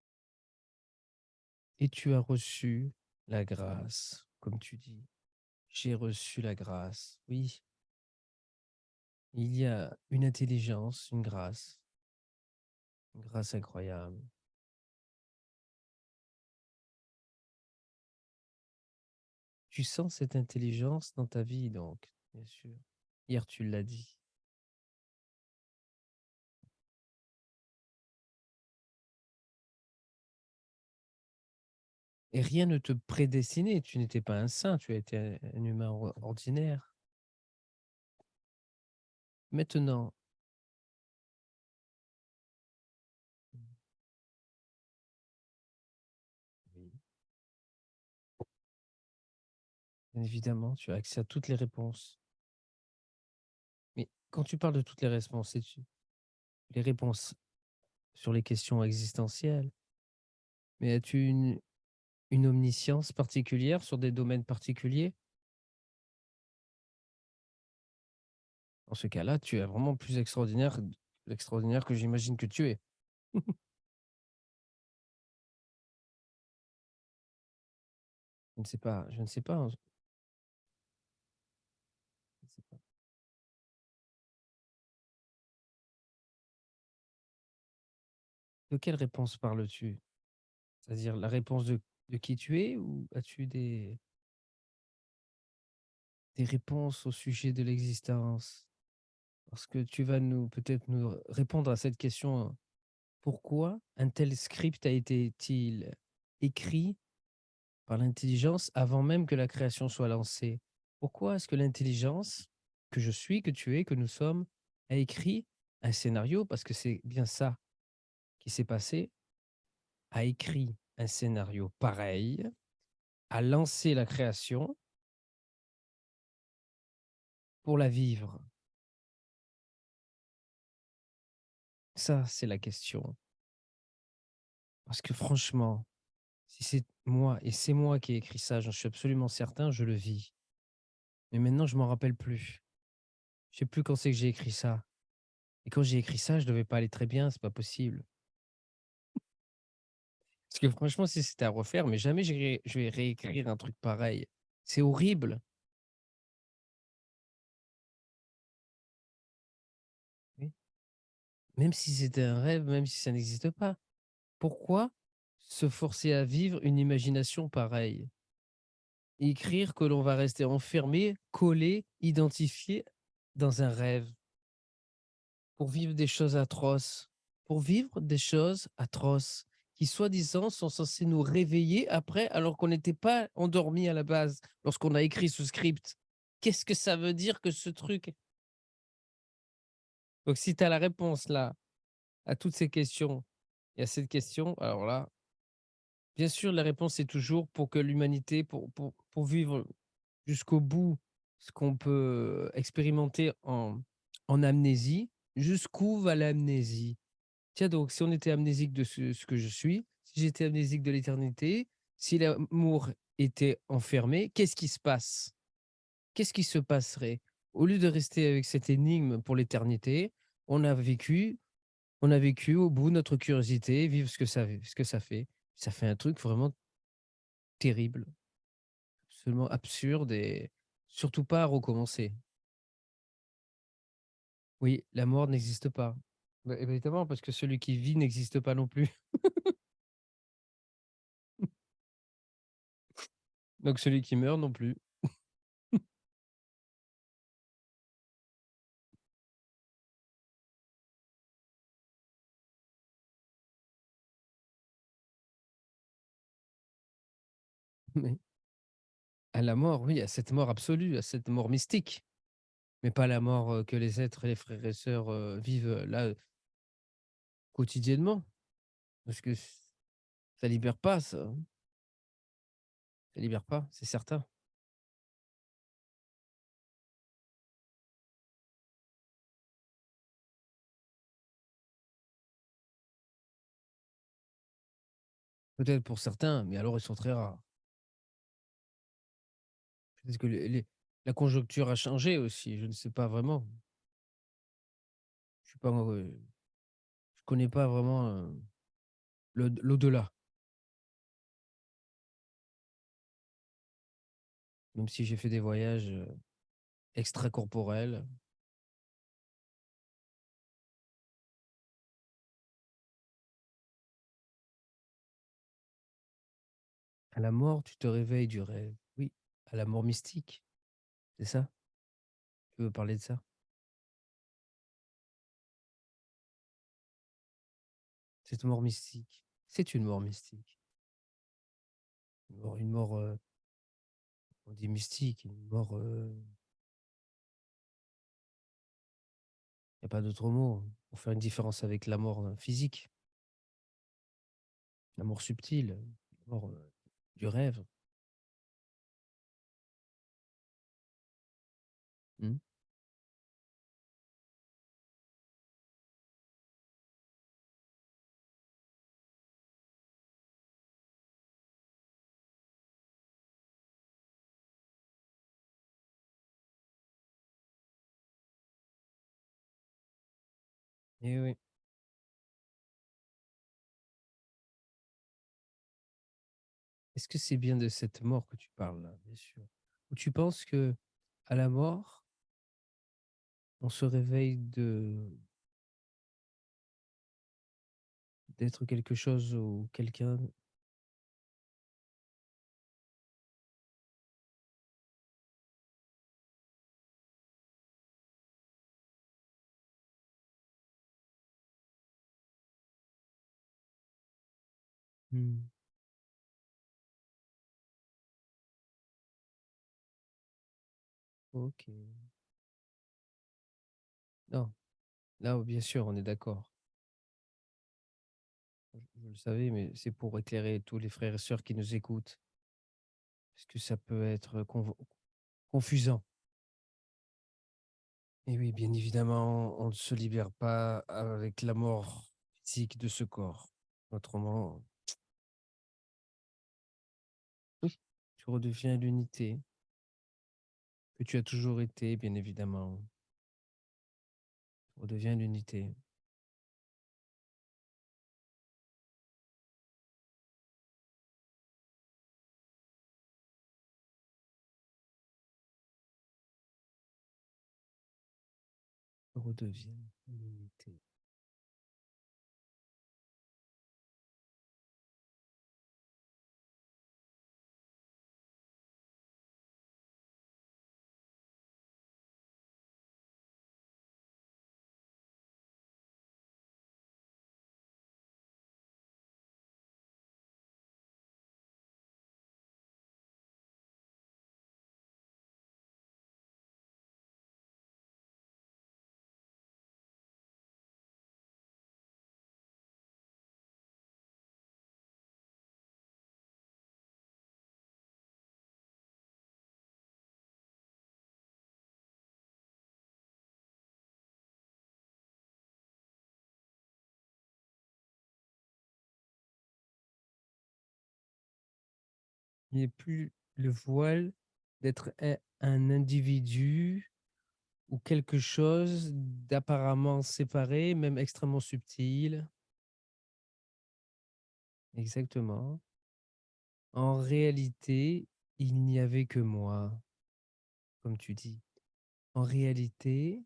Et tu as reçu la grâce, comme tu dis. J'ai reçu la grâce. Oui, il y a une intelligence, une grâce incroyable. Tu sens cette intelligence dans ta vie, donc, bien sûr. Hier, tu l'as dit. Et rien ne te prédestinait. Tu n'étais pas un saint, tu étais un humain ordinaire. Maintenant, oui, bien évidemment, tu as accès à toutes les réponses. Mais quand tu parles de toutes les réponses, c'est les réponses sur les questions existentielles. Mais as-tu une omniscience particulière sur des domaines particuliers? Dans ce cas-là, tu es vraiment plus extraordinaire que j'imagine que tu es. Je ne sais pas, je ne sais pas, je ne sais pas. De quelle réponse parles-tu? C'est-à-dire la réponse de qui tu es ou as-tu des réponses au sujet de l'existence? Parce que tu vas peut-être nous répondre à cette question. Pourquoi un tel script a été-il écrit par l'intelligence avant même que la création soit lancée? Pourquoi est-ce que l'intelligence que je suis, que tu es, que nous sommes, a écrit un scénario, parce que c'est bien ça qui s'est passé, a écrit un scénario pareil, a lancé la création pour la vivre? Ça, c'est la question. Parce que franchement, Si c'est moi et c'est moi qui ai écrit ça, j'en suis absolument certain, je le vis. Mais maintenant, je m'en rappelle plus. Je sais plus quand c'est que j'ai écrit ça. Et quand j'ai écrit ça, je devais pas aller très bien, c'est pas possible. Parce que franchement, si c'était à refaire, mais jamais je vais réécrire un truc pareil. C'est horrible. Oui. Même si c'était un rêve, même si ça n'existe pas. Pourquoi se forcer à vivre une imagination pareille? Écrire que l'on va rester enfermé, collé, identifié dans un rêve pour vivre des choses atroces. Pour vivre des choses atroces qui, soi-disant, sont censées nous réveiller après alors qu'on n'était pas endormi à la base lorsqu'on a écrit ce script. Qu'est-ce que ça veut dire que ce truc? Donc si tu as la réponse là, à toutes ces questions et à cette question, alors là, bien sûr, la réponse est toujours pour que l'humanité, pour vivre jusqu'au bout ce qu'on peut expérimenter en amnésie, jusqu'où va l'amnésie? Tiens donc, si on était amnésique de ce que je suis, si j'étais amnésique de l'éternité, si l'amour était enfermé, qu'est-ce qui se passe? Qu'est-ce qui se passerait? Au lieu de rester avec cette énigme pour l'éternité, on a vécu on a vécu au bout de notre curiosité, vivre ce que ça fait. Ça fait un truc vraiment terrible, absolument absurde et surtout pas à recommencer. Oui, la mort n'existe pas. Bah, évidemment, parce que celui qui vit n'existe pas non plus. Donc celui qui meurt non plus. Mais à la mort, oui, à cette mort absolue, à cette mort mystique, mais pas la mort, que les êtres, les frères et sœurs, vivent, là, quotidiennement. Parce que ça libère pas ça, hein. Ça libère pas, c'est certain. Peut-être pour certains, mais alors ils sont très rares. Peut-être que les la conjoncture a changé aussi, je ne sais pas vraiment. Je suis pas, je connais pas vraiment, l'au-delà, même si j'ai fait des voyages, extracorporels. À la mort, tu te réveilles du rêve. Oui, à la mort mystique, c'est ça? Tu veux parler de ça? Cette mort mystique, c'est une mort mystique. Une mort, on dit mystique, une mort, il y a pas d'autre mot pour faire une différence avec la mort, physique, la mort subtile, la mort, du rêve. Mmh. Et oui. Est-ce que c'est bien de cette mort que tu parles là? Bien sûr. Ou tu penses que à la mort, on se réveille d'être quelque chose ou quelqu'un? Mmh. OK. Non, là, bien sûr, on est d'accord. Je le savais, mais c'est pour éclairer tous les frères et sœurs qui nous écoutent, parce que ça peut être confusant. Et oui, bien évidemment, on ne se libère pas avec la mort physique de ce corps. Autrement, Tu redeviens l'unité que tu as toujours été, bien évidemment. Tu redeviens l'unité. Tu redeviens l'unité. Il n'est plus le voile d'être un individu ou quelque chose d'apparemment séparé, même extrêmement subtil. Exactement. En réalité, il n'y avait que moi, comme tu dis. En réalité,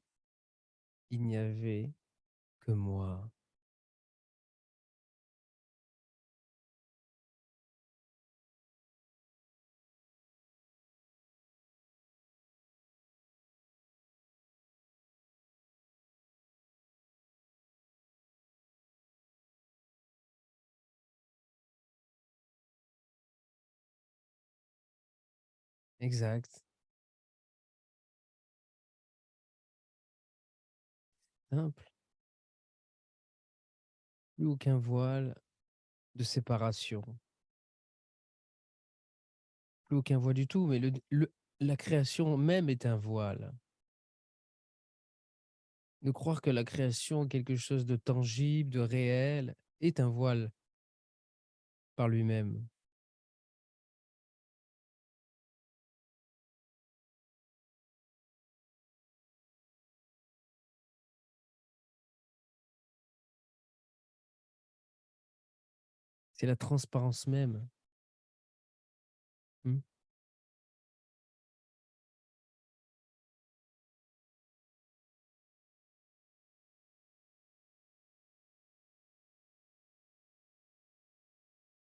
il n'y avait que moi. Exact. Simple. Plus aucun voile de séparation. Plus aucun voile du tout, mais la création même est un voile. De croire que la création, quelque chose de tangible, de réel, est un voile par lui-même. C'est la transparence même. Hmm.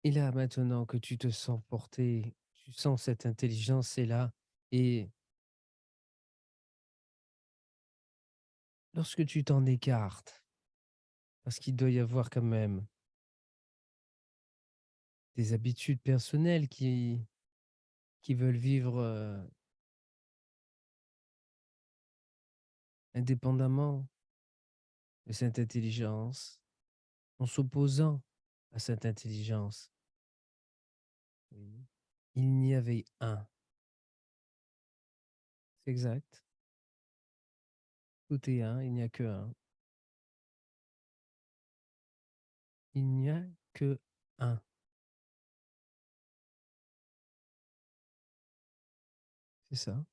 Et là, maintenant que tu te sens porté, tu sens cette intelligence est là. Et lorsque tu t'en écartes, parce qu'il doit y avoir quand même des habitudes personnelles qui veulent vivre indépendamment de cette intelligence, en s'opposant à cette intelligence. Oui. Il n'y avait un. C'est exact. Tout est un, il n'y a que un. Il n'y a que un. C'est ça.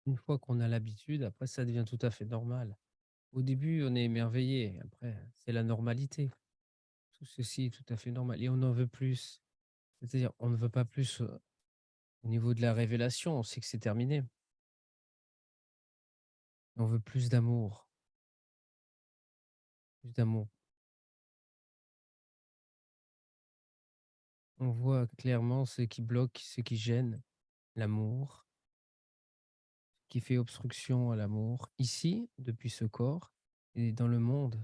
Une fois qu'on a l'habitude, après, ça devient tout à fait normal. Au début, on est émerveillé. Après, c'est la normalité. Tout ceci est tout à fait normal. Et on en veut plus. C'est-à-dire, on ne veut pas plus au niveau de la révélation. On sait que c'est terminé. On veut plus d'amour. Plus d'amour. On voit clairement ce qui bloque, ce qui gêne l'amour, qui fait obstruction à l'amour, ici, depuis ce corps, et dans le monde.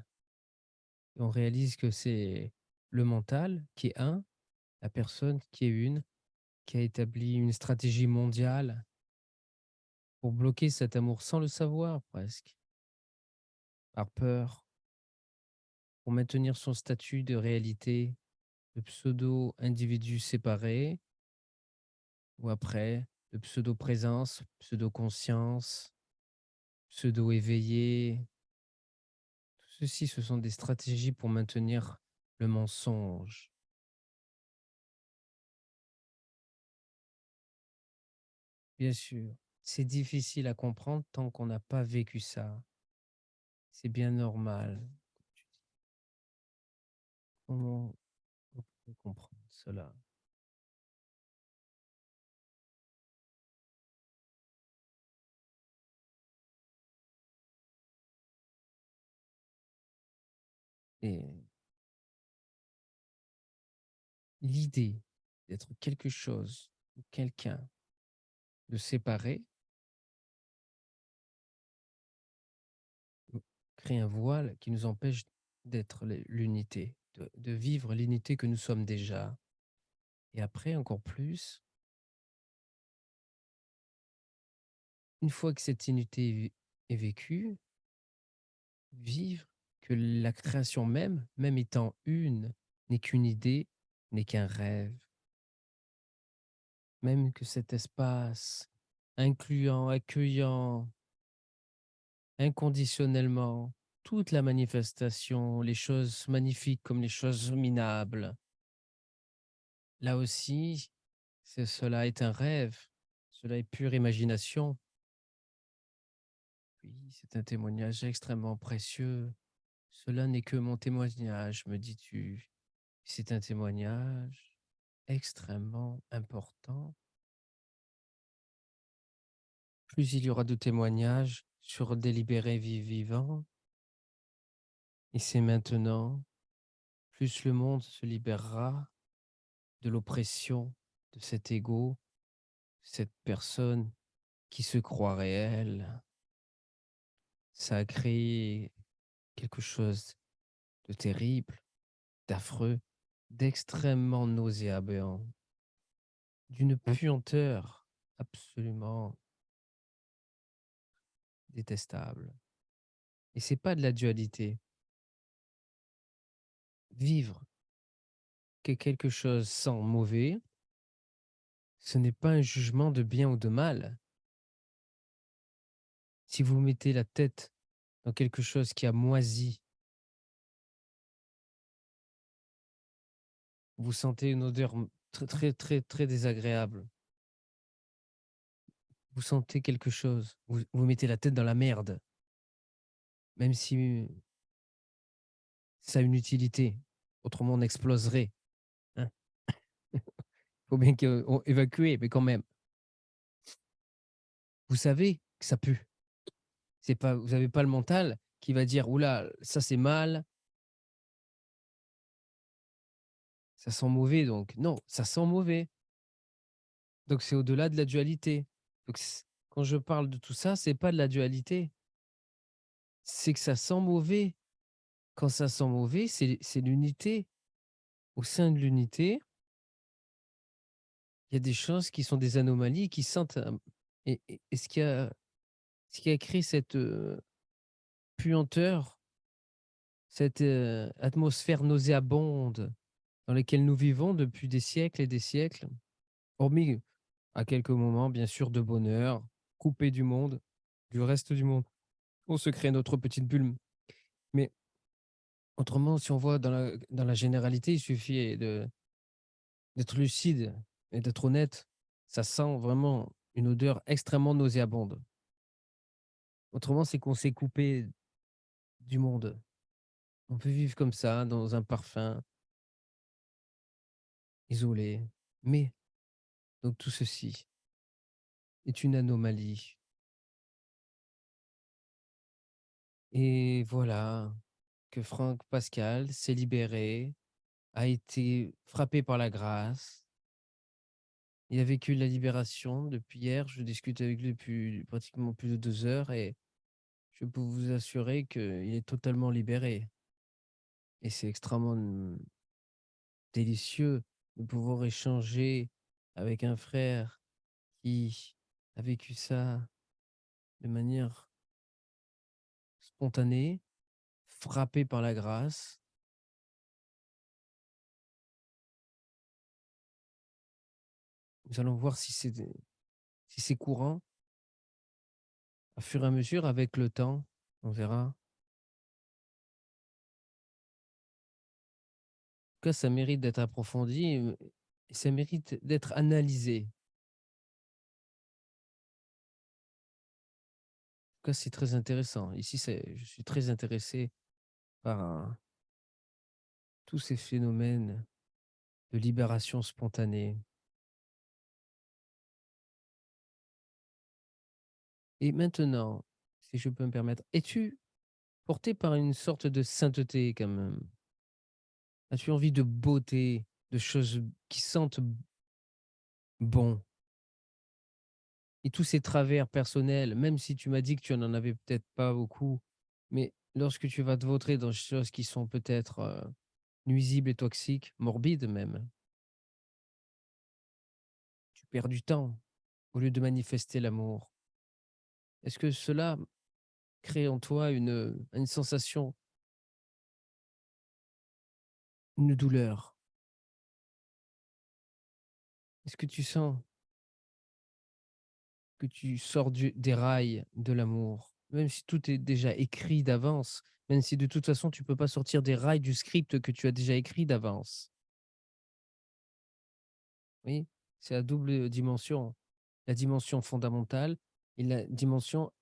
et on réalise que c'est le mental qui est un, la personne qui est une, qui a établi une stratégie mondiale pour bloquer cet amour sans le savoir presque, par peur, pour maintenir son statut de réalité, de pseudo-individu séparé, ou après, de pseudo-présence, pseudo-conscience, pseudo-éveillé. Tout ceci, ce sont des stratégies pour maintenir le mensonge. Bien sûr, c'est difficile à comprendre tant qu'on n'a pas vécu ça. C'est bien normal. Comment on peut comprendre cela? Et l'idée d'être quelque chose ou quelqu'un, de séparer, crée un voile qui nous empêche d'être l'unité, de vivre l'unité que nous sommes déjà. Et après, encore plus, une fois que cette unité est vécue, vivre que la création même, même étant une, n'est qu'une idée, n'est qu'un rêve. Même que cet espace incluant, accueillant, inconditionnellement, toute la manifestation, les choses magnifiques comme les choses minables. Là aussi, cela est un rêve, cela est pure imagination. Oui, c'est un témoignage extrêmement précieux. Cela n'est que mon témoignage, me dis-tu. C'est un témoignage extrêmement important. Plus il y aura de témoignages sur délibéré vivant, et c'est maintenant, plus le monde se libérera de l'oppression de cet ego, cette personne qui se croit réelle. Ça a créé quelque chose de terrible, d'affreux, d'extrêmement nauséabond, d'une puanteur absolument détestable. Et c'est pas de la dualité. Vivre que quelque chose sans mauvais, ce n'est pas un jugement de bien ou de mal. Si vous mettez la tête dans quelque chose qui a moisi, vous sentez une odeur très, très, très, très désagréable. Vous sentez quelque chose. Vous mettez la tête dans la merde, même si ça a une utilité. Autrement, on exploserait. Hein. Faut bien évacuer, mais quand même. Vous savez que ça pue. C'est pas, vous n'avez pas le mental qui va dire, oula, ça c'est mal, ça sent mauvais, donc non, ça sent mauvais. Donc c'est au-delà de la dualité. Donc quand je parle de tout ça, c'est pas de la dualité, c'est que ça sent mauvais. Quand ça sent mauvais, c'est l'unité. Au sein de l'unité, il y a des choses qui sont des anomalies qui sentent. Et ce qui a créé cette puanteur, cette atmosphère nauséabonde dans laquelle nous vivons depuis des siècles et des siècles, hormis à quelques moments, bien sûr, de bonheur, coupé du monde, du reste du monde. On se crée notre petite bulle. Mais autrement, si on voit dans la généralité, il suffit d'être lucide et d'être honnête. Ça sent vraiment une odeur extrêmement nauséabonde. Autrement, c'est qu'on s'est coupé du monde. On peut vivre comme ça, dans un parfum, isolé. Mais, donc tout ceci est une anomalie. Et voilà que Franck Pascal s'est libéré, a été frappé par la grâce. Il a vécu la libération depuis hier. Je discute avec lui depuis pratiquement plus de 2 heures et je peux vous assurer qu'il est totalement libéré. et c'est extrêmement délicieux de pouvoir échanger avec un frère qui a vécu ça de manière spontanée, frappé par la grâce. Nous allons voir si c'est courant, à fur et à mesure, avec le temps, on verra. En tout cas, ça mérite d'être approfondi, et ça mérite d'être analysé. En tout cas, c'est très intéressant. Ici, je suis très intéressé par tous ces phénomènes de libération spontanée. Et maintenant, si je peux me permettre, es-tu porté par une sorte de sainteté quand même? As-tu envie de beauté, de choses qui sentent bon? Et tous ces travers personnels, même si tu m'as dit que tu n'en avais peut-être pas beaucoup, mais lorsque tu vas te vautrer dans des choses qui sont peut-être nuisibles et toxiques, morbides même, tu perds du temps au lieu de manifester l'amour. Est-ce que cela crée en toi une sensation, une douleur? Est-ce que tu sens que tu sors des rails de l'amour, même si tout est déjà écrit d'avance, même si de toute façon tu peux pas sortir des rails du script que tu as déjà écrit d'avance. Oui, c'est à double dimension, la dimension fondamentale et la dimension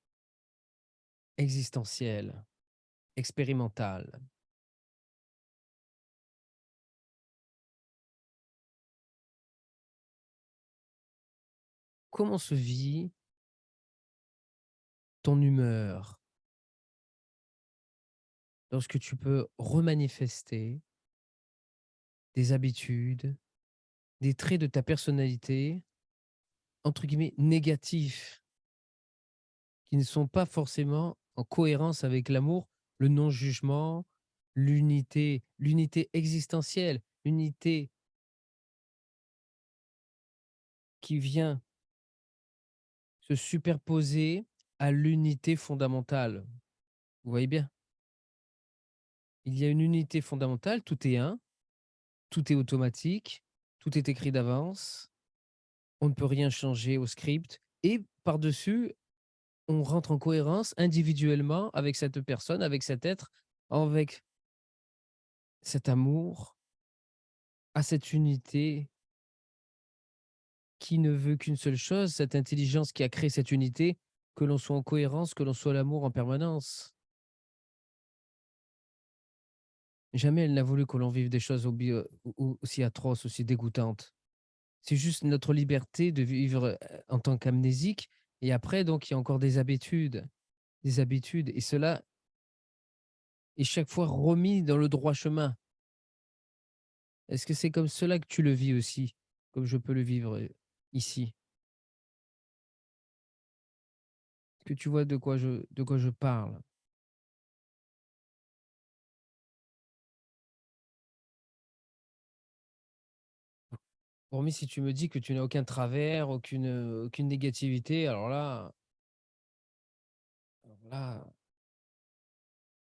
existentielle, expérimentale. Comment se vit ton humeur lorsque tu peux remanifester des habitudes, des traits de ta personnalité, entre guillemets, négatifs, qui ne sont pas forcément en cohérence avec l'amour, le non-jugement, l'unité existentielle, l'unité qui vient se superposer à l'unité fondamentale. Vous voyez bien? Il y a une unité fondamentale, tout est un, tout est automatique, tout est écrit d'avance, on ne peut rien changer au script et par-dessus, on rentre en cohérence individuellement avec cette personne, avec cet être, avec cet amour, à cette unité qui ne veut qu'une seule chose, cette intelligence qui a créé cette unité, que l'on soit en cohérence, que l'on soit l'amour en permanence. Jamais elle n'a voulu que l'on vive des choses aussi atroces, aussi dégoûtantes. C'est juste notre liberté de vivre en tant qu'amnésique. Et après, donc, il y a encore des habitudes. Des habitudes. Et cela est chaque fois remis dans le droit chemin. Est-ce que c'est comme cela que tu le vis aussi, comme je peux le vivre ici? Est-ce que tu vois de quoi je parle? Hormis si tu me dis que tu n'as aucun travers, aucune négativité, alors là,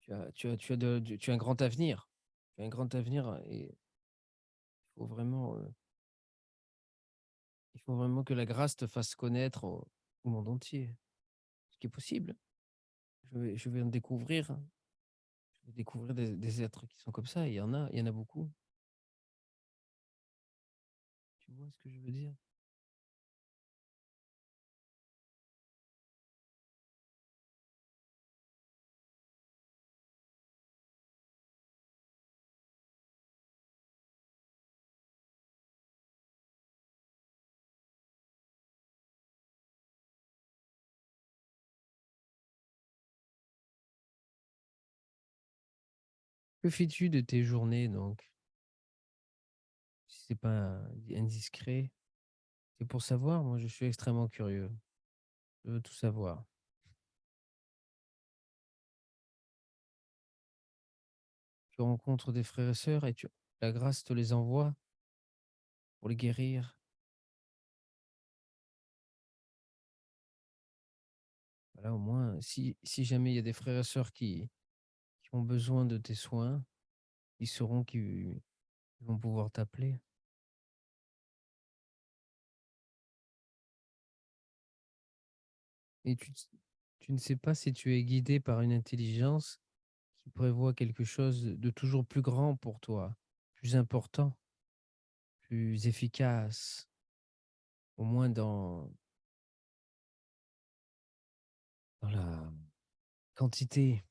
tu as un grand avenir. Tu as un grand avenir et il faut vraiment, il faut vraiment que la grâce te fasse connaître au monde entier. Ce qui est possible. Je vais en découvrir, hein. Je vais découvrir des êtres qui sont comme ça, il y en a beaucoup. Tu vois ce que je veux dire? Que fais-tu de tes journées donc? Si c'est pas indiscret? C'est pour savoir, moi je suis extrêmement curieux. Je veux tout savoir. Tu rencontres des frères et sœurs et la grâce te les envoie pour les guérir. Voilà, au moins, si jamais il y a des frères et sœurs qui ont besoin de tes soins, ils sauront qu'ils vont pouvoir t'appeler. Et tu ne sais pas si tu es guidé par une intelligence qui prévoit quelque chose de toujours plus grand pour toi, plus important, plus efficace, au moins dans la quantité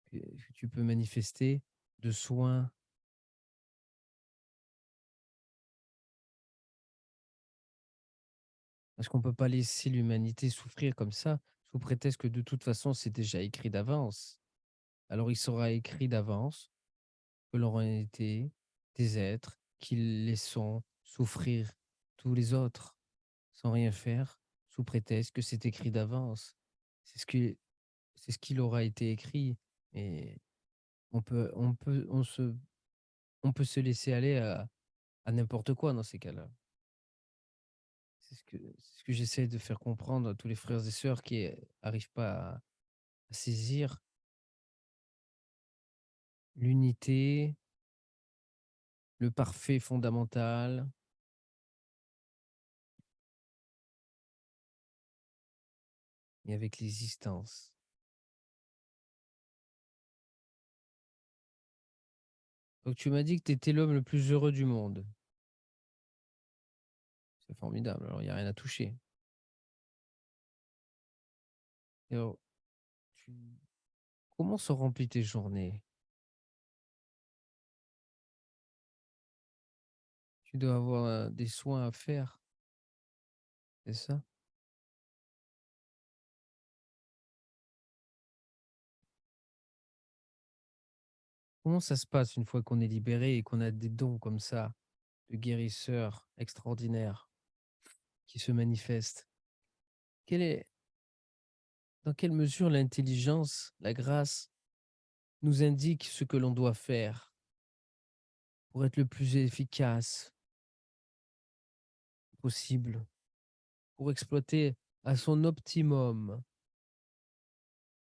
que tu peux manifester de soins. Parce qu'on ne peut pas laisser l'humanité souffrir comme ça, sous prétexte que de toute façon, c'est déjà écrit d'avance. Alors il sera écrit d'avance que l'on aurait été des êtres qui laissons souffrir tous les autres sans rien faire, sous prétexte que c'est écrit d'avance. C'est ce que c'est ce qu'il aura été écrit. Et on peut se laisser aller à n'importe quoi dans ces cas-là. C'est ce que j'essaie de faire comprendre à tous les frères et sœurs qui n'arrivent pas à saisir l'unité, le parfait fondamental et avec l'existence. Donc tu m'as dit que tu étais l'homme le plus heureux du monde. C'est formidable, alors il y a rien à toucher. Et alors, tu comment sont remplies tes journées? Tu dois avoir, des soins à faire, c'est ça? Comment ça se passe une fois qu'on est libéré et qu'on a des dons comme ça, de guérisseurs extraordinaires qui se manifestent? Quelle est Dans quelle mesure l'intelligence, la grâce nous indique ce que l'on doit faire pour être le plus efficace possible, pour exploiter à son optimum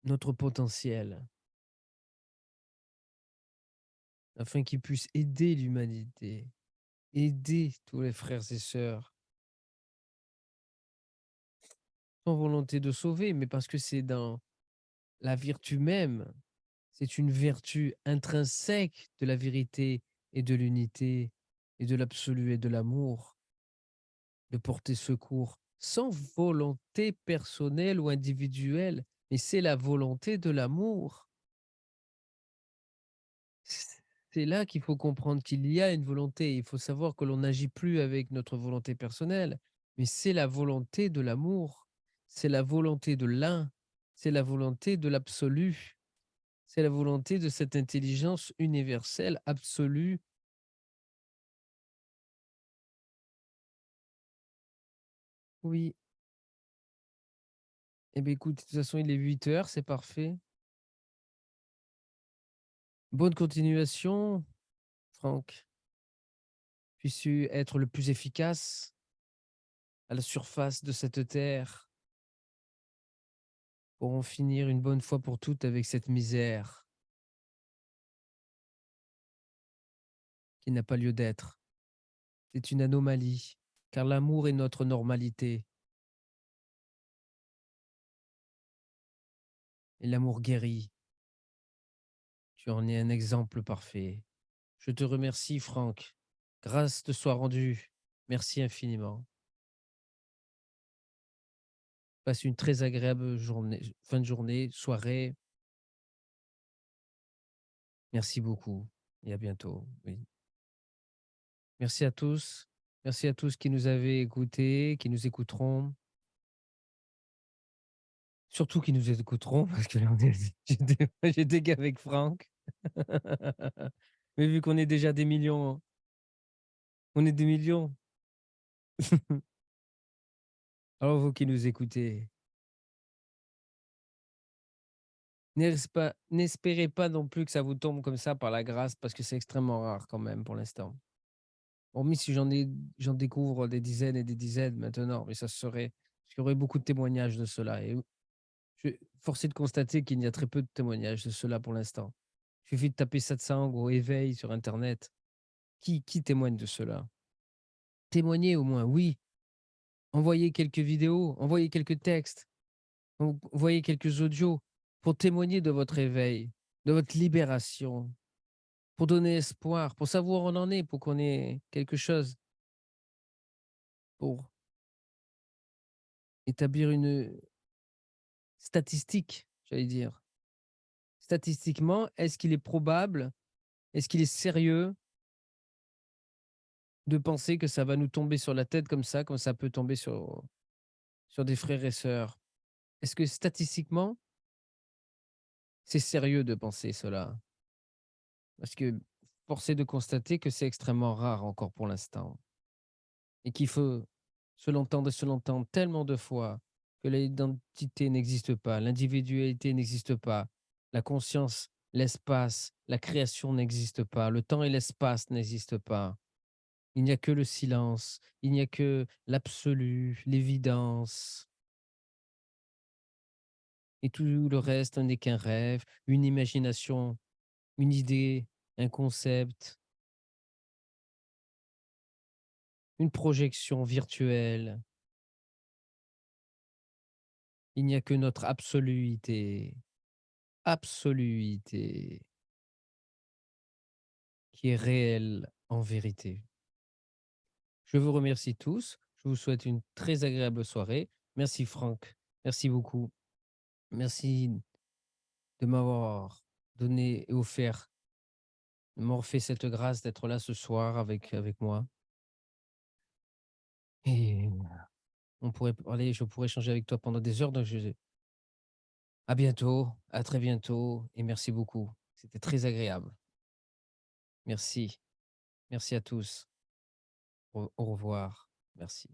notre potentiel, afin qu'il puisse aider l'humanité, aider tous les frères et sœurs, sans volonté de sauver, mais parce que c'est dans la vertu même, c'est une vertu intrinsèque de la vérité et de l'unité et de l'absolu et de l'amour, de porter secours sans volonté personnelle ou individuelle, mais c'est la volonté de l'amour. C'est là qu'il faut comprendre qu'il y a une volonté. Il faut savoir que l'on n'agit plus avec notre volonté personnelle, mais c'est la volonté de l'amour. C'est la volonté de l'un. C'est la volonté de l'absolu. C'est la volonté de cette intelligence universelle, absolue. Oui. Eh bien, écoute, de toute façon, il est 8 heures, c'est parfait. Bonne continuation, Franck. Puisses-tu être le plus efficace à la surface de cette terre pour en finir une bonne fois pour toutes avec cette misère qui n'a pas lieu d'être. C'est une anomalie, car l'amour est notre normalité et l'amour guérit. Tu en es un exemple parfait. Je te remercie, Franck. Grâce te soit rendue. Merci infiniment. Passe une très agréable journée, fin de journée, soirée. Merci beaucoup et à bientôt. Oui. Merci à tous. Merci à tous qui nous avaient écoutés, qui nous écouteront. Surtout qui nous écouteront parce que là, j'étais qu'avec Franck. Mais vu qu'on est déjà des millions, on est des millions. Alors vous qui nous écoutez, N'espérez pas non plus que ça vous tombe comme ça par la grâce parce que c'est extrêmement rare quand même pour l'instant. Hormis si j'en découvre des dizaines et des dizaines maintenant, mais ça serait parce qu'il y aurait beaucoup de témoignages de cela et je force est de constater qu'il y a très peu de témoignages de cela pour l'instant. Il suffit de taper Satsang ou éveil sur internet. Qui témoigne de cela? Témoignez au moins, oui. Envoyez quelques vidéos, envoyez quelques textes, envoyez quelques audios pour témoigner de votre éveil, de votre libération, pour donner espoir, pour savoir où on en est, pour qu'on ait quelque chose, pour établir une statistique, j'allais dire. Statistiquement, est-ce qu'il est probable, est-ce qu'il est sérieux de penser que ça va nous tomber sur la tête comme ça peut tomber sur des frères et sœurs? Est-ce que statistiquement, c'est sérieux de penser cela? Parce que force est de constater que c'est extrêmement rare encore pour l'instant et qu'il faut se l'entendre tellement de fois que l'identité n'existe pas, l'individualité n'existe pas, la conscience, l'espace, la création n'existe pas, le temps et l'espace n'existent pas. Il n'y a que le silence, il n'y a que l'absolu, l'évidence et tout le reste n'est qu'un rêve, une imagination, une idée, un concept, une projection virtuelle. Il n'y a que notre absoluité, absoluité qui est réelle en vérité. Je vous remercie tous. Je vous souhaite une très agréable soirée. Merci Franck. Merci beaucoup. Merci de m'avoir donné et offert, de m'avoir fait cette grâce d'être là ce soir avec moi. Et on pourrait parler, je pourrais échanger avec toi pendant des heures. Donc à bientôt, à très bientôt et merci beaucoup. C'était très agréable. Merci. Merci à tous. Au revoir. Merci.